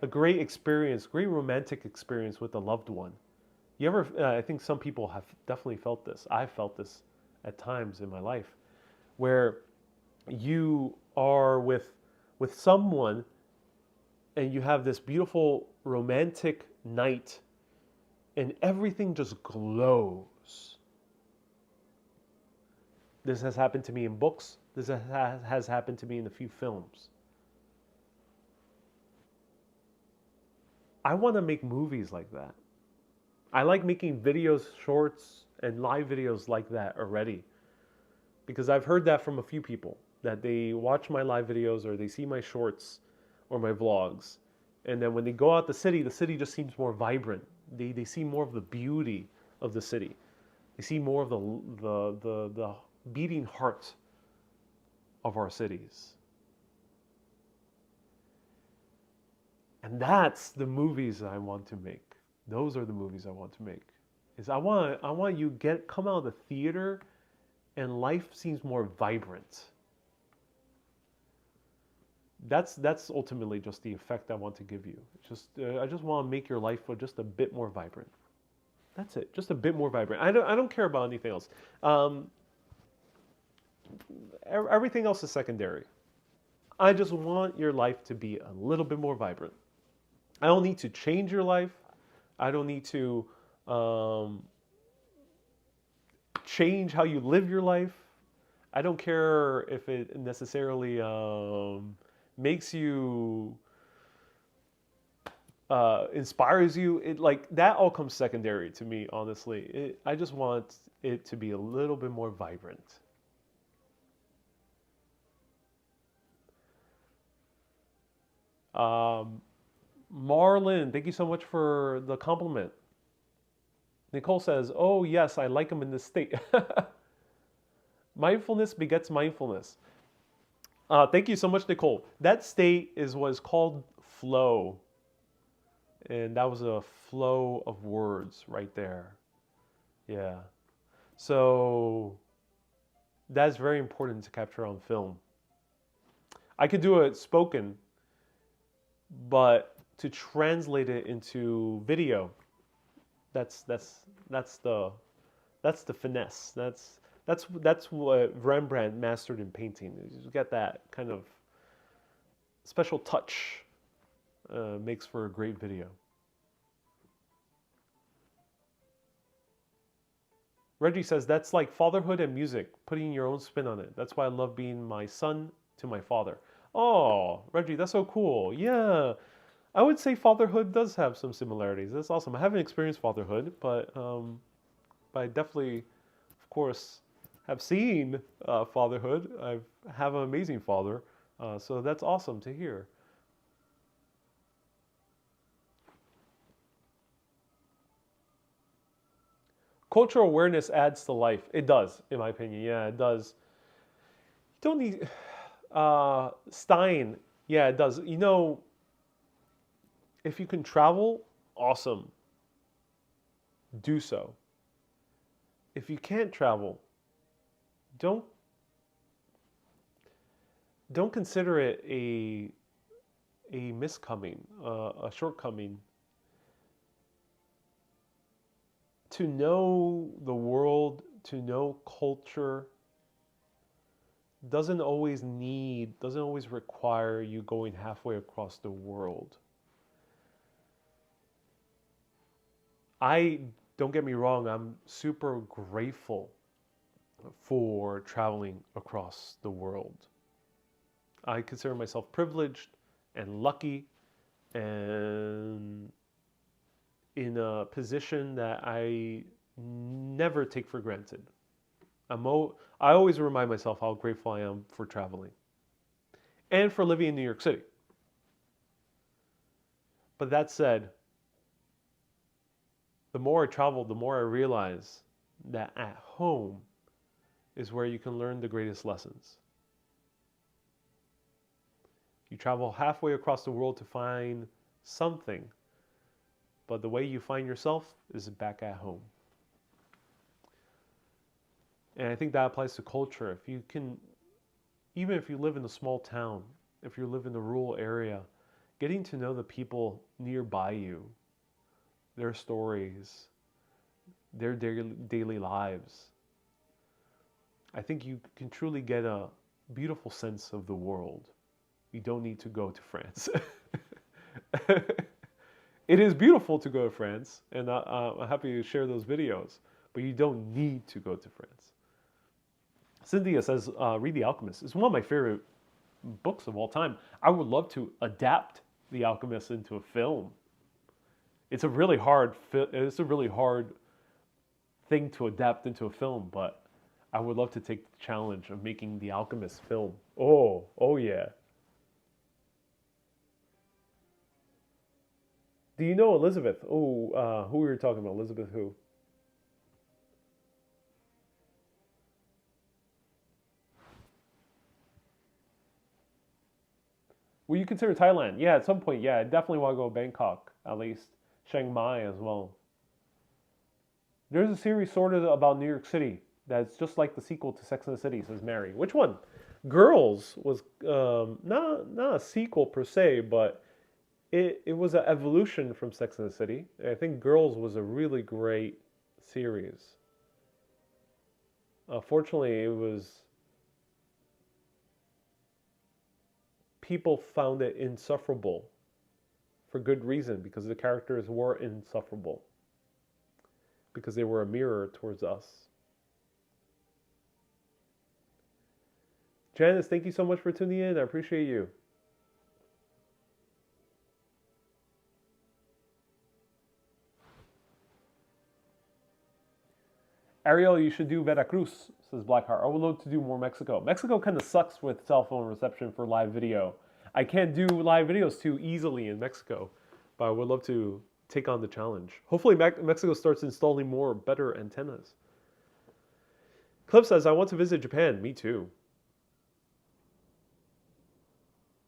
Speaker 1: experience, great romantic experience with a loved one. You ever? I think some people have definitely felt this. I've felt this at times in my life, where you are with someone, and you have this beautiful romantic night, and everything just glows. This has happened to me in books. This has happened to me in a few films. I want to make movies like that. I like making videos, shorts, and live videos like that already. Because I've heard that from a few people, that they watch my live videos or they see my shorts or my vlogs. And then when they go out the city just seems more vibrant. They see more of the beauty of the city. They see more of the beating heart of our cities. And that's the movies that I want to make. Those are the movies I want to make. I want you come out of the theater and life seems more vibrant. That's ultimately just the effect I want to give you. I just want to make your life just a bit more vibrant. That's it. Just a bit more vibrant. I don't care about anything else. Everything else is secondary. I just want your life to be a little bit more vibrant. I don't need to change your life. I don't need to change how you live your life. I don't care if it necessarily makes you, inspires you. That all comes secondary to me, honestly. I just want it to be a little bit more vibrant. Marlon, thank you so much for the compliment. Nicole says, "Oh yes, I like them in this state." Mindfulness begets mindfulness. Thank you so much, Nicole. That state is what is called flow, and that was a flow of words right there. Yeah. So that's very important to capture on film. I could do it spoken, but to translate it into video, that's the finesse. That's what Rembrandt mastered in painting. You get that kind of special touch, makes for a great video. Reggie says that's like fatherhood and music, putting your own spin on it. That's why I love being my son to my father. Oh, Reggie, that's so cool. Yeah, I would say fatherhood does have some similarities. That's awesome. I haven't experienced fatherhood, but I definitely, of course, have seen fatherhood. I have an amazing father, so that's awesome to hear. Cultural awareness adds to life. It does, in my opinion. Yeah, it does. You don't need Stein. Yeah, it does. If you can travel, awesome. Do so. If you can't travel, don't consider it a miscoming, a shortcoming. To know the world, to know culture, doesn't always require you going halfway across the world. I don't get me wrong, I'm super grateful for traveling across the world. I consider myself privileged and lucky and in a position that I never take for granted. I always remind myself how grateful I am for traveling and for living in New York City. But that said, the more I travel, the more I realize that at home is where you can learn the greatest lessons. You travel halfway across the world to find something, but the way you find yourself is back at home. And I think that applies to culture. If you can, even if you live in a small town, if you live in a rural area, getting to know the people nearby you, their stories, their daily lives, I think you can truly get a beautiful sense of the world. You don't need to go to France. It is beautiful to go to France, and I'm happy to share those videos, but you don't need to go to France. Cynthia says, read The Alchemist. It's one of my favorite books of all time. I would love to adapt The Alchemist into a film. It's a really hard thing to adapt into a film, but I would love to take the challenge of making The Alchemist film. Oh yeah. Do you know Elizabeth? Oh, who were you talking about? Elizabeth who? Will you consider Thailand? Yeah, at some point, yeah. I definitely want to go to Bangkok, at least. Chiang Mai as well. There's a series sort of about New York City that's just like the sequel to Sex and the City, says Mary. Which one? Girls was not a sequel per se, but it was an evolution from Sex and the City. I think Girls was a really great series. Fortunately, it was people found it insufferable for good reason because the characters were insufferable because they were a mirror towards us. Janice, thank you so much for tuning in. I appreciate you. Ariel, you should do Veracruz, says Blackheart. I would love to do more Mexico. Mexico kind of sucks with cell phone reception for live video. I can't do live videos too easily in Mexico, but I would love to take on the challenge. Hopefully Mexico starts installing more better antennas. Cliff says, I want to visit Japan. Me too.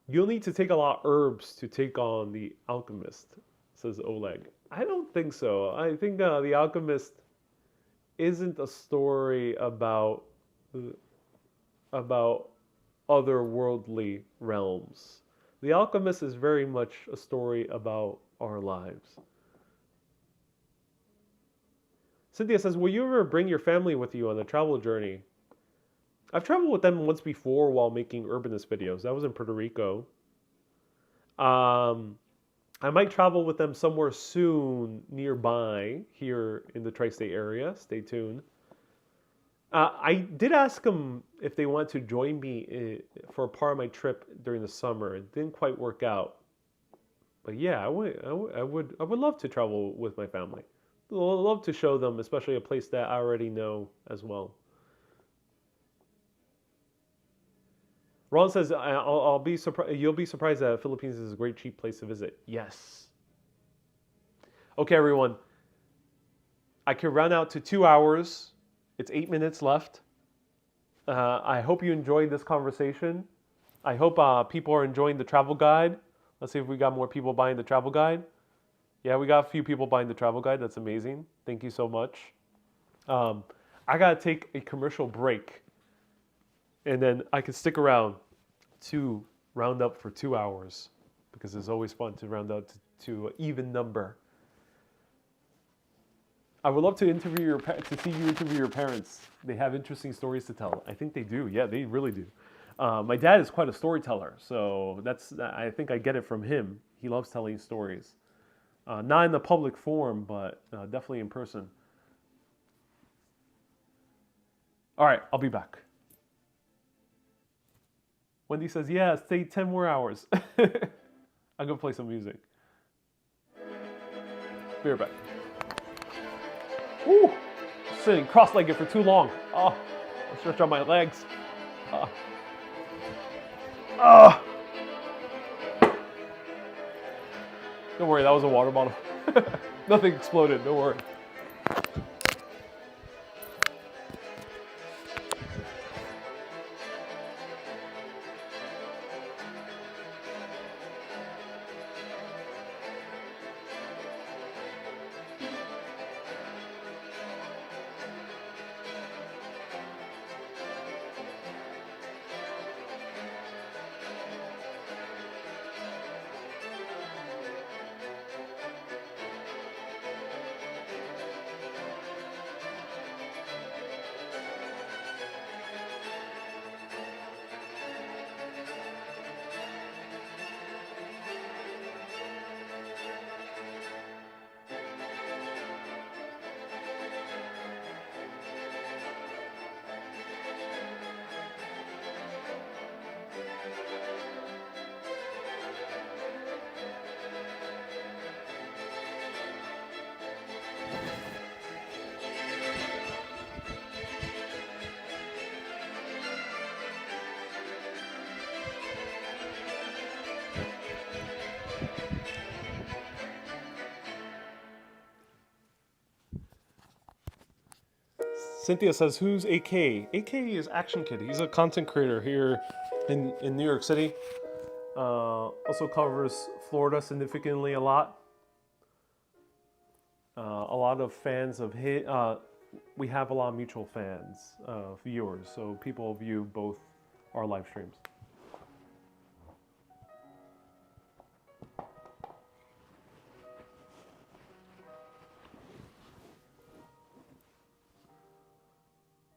Speaker 1: You'll need to take a lot of herbs to take on The Alchemist, says Oleg. I don't think so. I think The Alchemist isn't a story about otherworldly realms. The Alchemist is very much a story about our lives. Cynthia says, will you ever bring your family with you on a travel journey? I've traveled with them once before while making Urbanist videos. That was in Puerto Rico. I might travel with them somewhere soon nearby here in the tri-state area. Stay tuned. I did ask them if they want to join me for a part of my trip during the summer. It didn't quite work out. But yeah, I would love to travel with my family. I'd love to show them, especially a place that I already know as well. Ron says, I'll be surprised. You'll be surprised that Philippines is a great cheap place to visit. Yes. Okay, everyone. I can round out to 2 hours. It's 8 minutes left. I hope you enjoyed this conversation. I hope people are enjoying the travel guide. Let's see if we got more people buying the travel guide. Yeah, we got a few people buying the travel guide. That's amazing. Thank you so much. I got to take a commercial break. And then I can stick around to round up for 2 hours because it's always fun to round up to an even number. I would love to see you interview your parents. They have interesting stories to tell. I think they do. Yeah, they really do. My dad is quite a storyteller, so I think I get it from him. He loves telling stories. Not in the public forum, but definitely in person. All right, I'll be back. Wendy says, yeah, stay 10 more hours. I'm going to play some music. Be right back. Woo! Sitting cross-legged for too long. Oh, I'll stretch out my legs. Oh. Oh. Don't worry, that was a water bottle. Nothing exploded, don't worry. Cynthia says, who's AK? AK is Action Kid. He's a content creator here in New York City. Also covers Florida significantly a lot. A lot of fans of his. We have a lot of mutual fans, viewers, so people view both our live streams.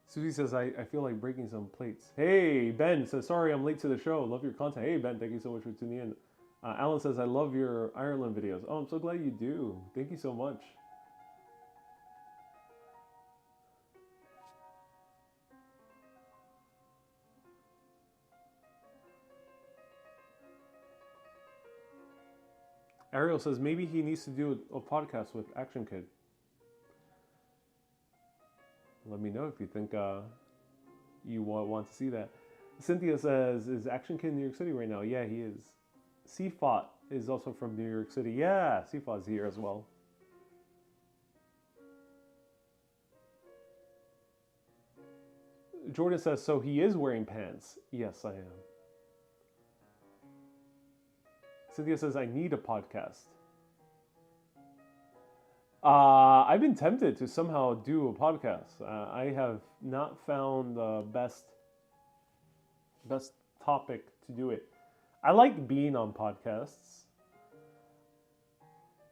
Speaker 1: Susie says, I feel like breaking some plates. Hey, Ben says, sorry I'm late to the show. Love your content. Hey, Ben, thank you so much for tuning in. Alan says, I love your Ireland videos. Oh, I'm so glad you do. Thank you so much. Ariel says, maybe he needs to do a podcast with Action Kid. Let me know if you think you want to see that. Cynthia says, is Action Kid in New York City right now? Yeah, he is. Seafot is also from New York City. Yeah, Seafot's here as well. Jordan says, so he is wearing pants. Yes, I am. Cynthia says, I need a podcast. I've been tempted to somehow do a podcast. I have not found the best topic to do it. I like being on podcasts.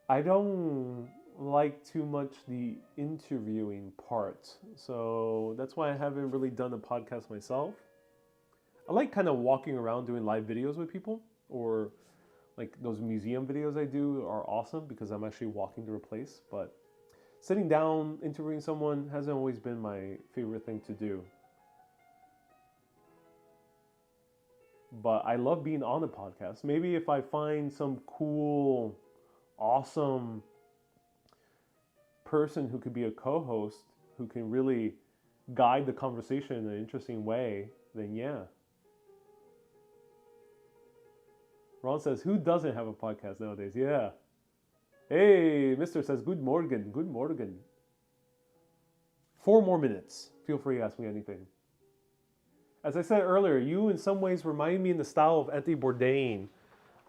Speaker 1: I don't like too much the interviewing part. So that's why I haven't really done a podcast myself. I like kind of walking around doing live videos with people, or like those museum videos I do are awesome because I'm actually walking to a place, but sitting down, interviewing someone hasn't always been my favorite thing to do. But I love being on the podcast. Maybe if I find some cool, awesome person who could be a co-host, who can really guide the conversation in an interesting way, then yeah. Ron says, who doesn't have a podcast nowadays? Yeah. Hey, Mister says, good morning. Good morning. 4 more minutes. Feel free to ask me anything. As I said earlier, you in some ways remind me in the style of Anthony Bourdain.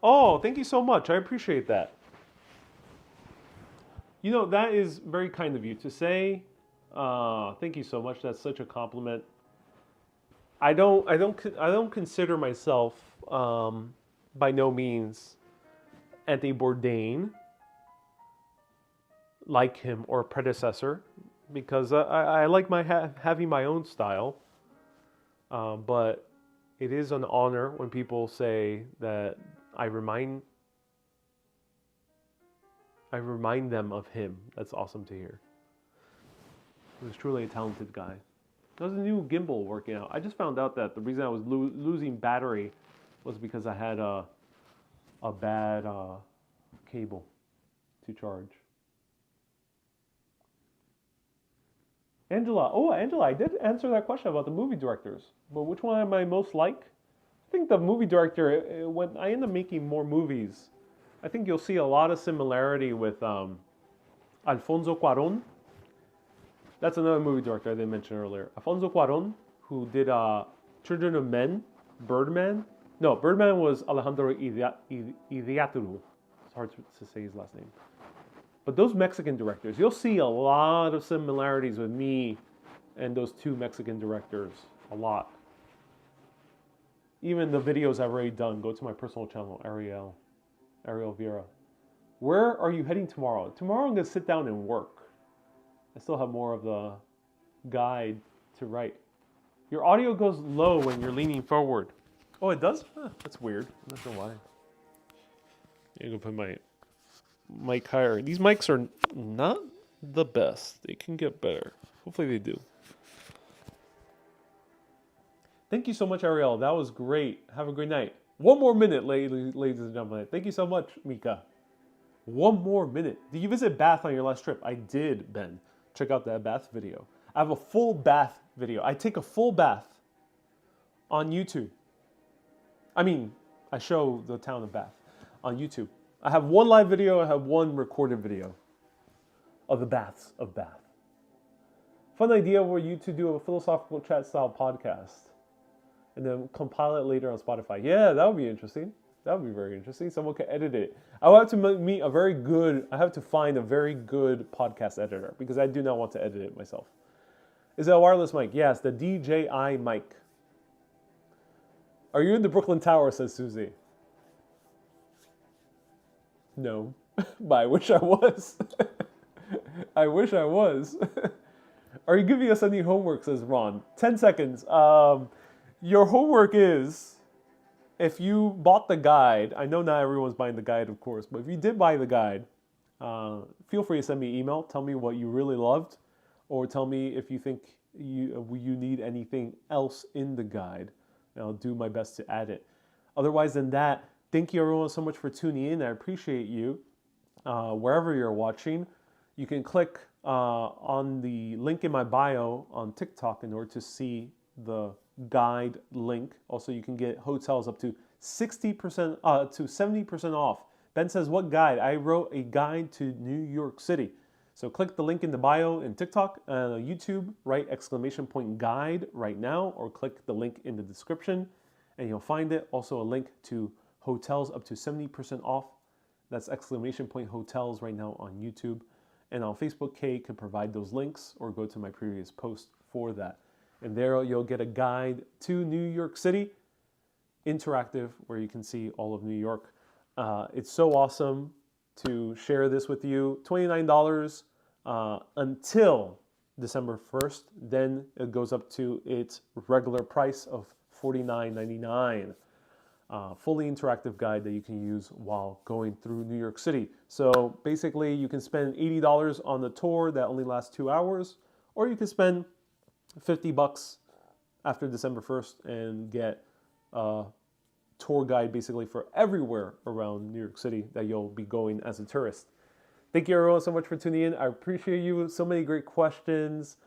Speaker 1: Oh, thank you so much. I appreciate that. You know, that is very kind of you to say. Thank you so much. That's such a compliment. I don't consider myself by no means Anthony Bourdain, like him or predecessor, because I like having my own style. But it is an honor when people say that I remind I remind them of him. That's awesome to hear. He was truly a talented guy. There's a new gimbal working out. I just found out that the reason I was losing battery was because I had a bad cable to charge. Angela, I did answer that question about the movie directors. But which one am I most like? I think the movie director, when I end up making more movies, I think you'll see a lot of similarity with Alfonso Cuarón. That's another movie director I didn't mention earlier. Alfonso Cuarón, who did Children of Men, Birdman. No, Birdman was Alejandro Idiaturu. It's hard to say his last name. But those Mexican directors, you'll see a lot of similarities with me and those two Mexican directors. A lot. Even the videos I've already done. Go to my personal channel, Ariel Vieira. Where are you heading tomorrow? Tomorrow I'm going to sit down and work. I still have more of the guide to write. Your audio goes low when you're leaning forward. Oh, it does? Huh, that's weird. I'm not sure why. I'm going to put my mic higher. These mics are not the best. They can get better. Hopefully they do. Thank you so much, Ariel. That was great. Have a great night. One more minute, ladies and gentlemen. Thank you so much, Mika. One more minute. Did you visit Bath on your last trip? I did, Ben. Check out that bath video. I have a full bath video. I take a full bath on YouTube. I show the town of Bath on YouTube. I have one live video. I have one recorded video of the baths of Bath. Fun idea for you to do a philosophical chat style podcast and then compile it later on Spotify. Yeah, that would be interesting. That would be very interesting. Someone can edit it. I will have to I have to find a very good podcast editor because I do not want to edit it myself. Is it a wireless mic? Yes, the DJI mic. Are you in the Brooklyn Tower, says Susie. No, but I wish I was. I wish I was. Are you giving us any homework, says Ron. 10 seconds. Your homework is, if you bought the guide, I know not everyone's buying the guide, of course, but if you did buy the guide, feel free to send me an email. Tell me what you really loved, or tell me if you think you need anything else in the guide, and I'll do my best to add it. Otherwise than that, thank you everyone so much for tuning in. I appreciate you. Wherever you're watching, you can click on the link in my bio on TikTok in order to see the guide link. Also, you can get hotels up to 60% to 70% off. Ben says, what guide? I wrote a guide to New York City. So click the link in the bio in TikTok, YouTube, write !guide right now, or click the link in the description and you'll find it. Also a link to hotels up to 70% off. That's !hotels right now on YouTube. And on Facebook, Kay can provide those links or go to my previous post for that. And there you'll get a guide to New York City, interactive, where you can see all of New York. It's so awesome to share this with you. $29 until December 1st. Then it goes up to its regular price of $49.99. Fully interactive guide that you can use while going through New York City. So basically you can spend $80 on the tour that only lasts 2 hours, or you can spend $50 after December 1st and get a tour guide basically for everywhere around New York City that you'll be going as a tourist. Thank you everyone so much for tuning in. I appreciate you. So many great questions.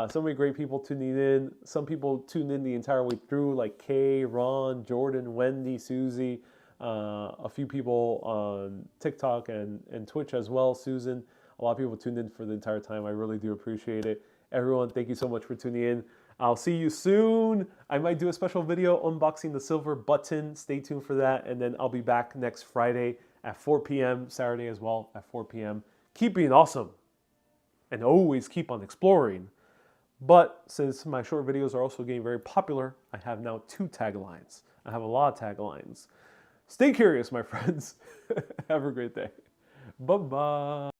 Speaker 1: So many great people tuning in. Some people tuned in the entire way through, like Kay, Ron, Jordan, Wendy, Susie, a few people on TikTok and Twitch as well, Susan. A lot of people tuned in for the entire time. I really do appreciate it. Everyone, thank you so much for tuning in. I'll see you soon. I might do a special video unboxing the silver button. Stay tuned for that. And then I'll be back next Friday at 4 p.m., Saturday as well at 4 p.m. Keep being awesome and always keep on exploring. But since my short videos are also getting very popular, I have now 2 taglines. I have a lot of taglines. Stay curious, my friends. Have a great day. Bye-bye.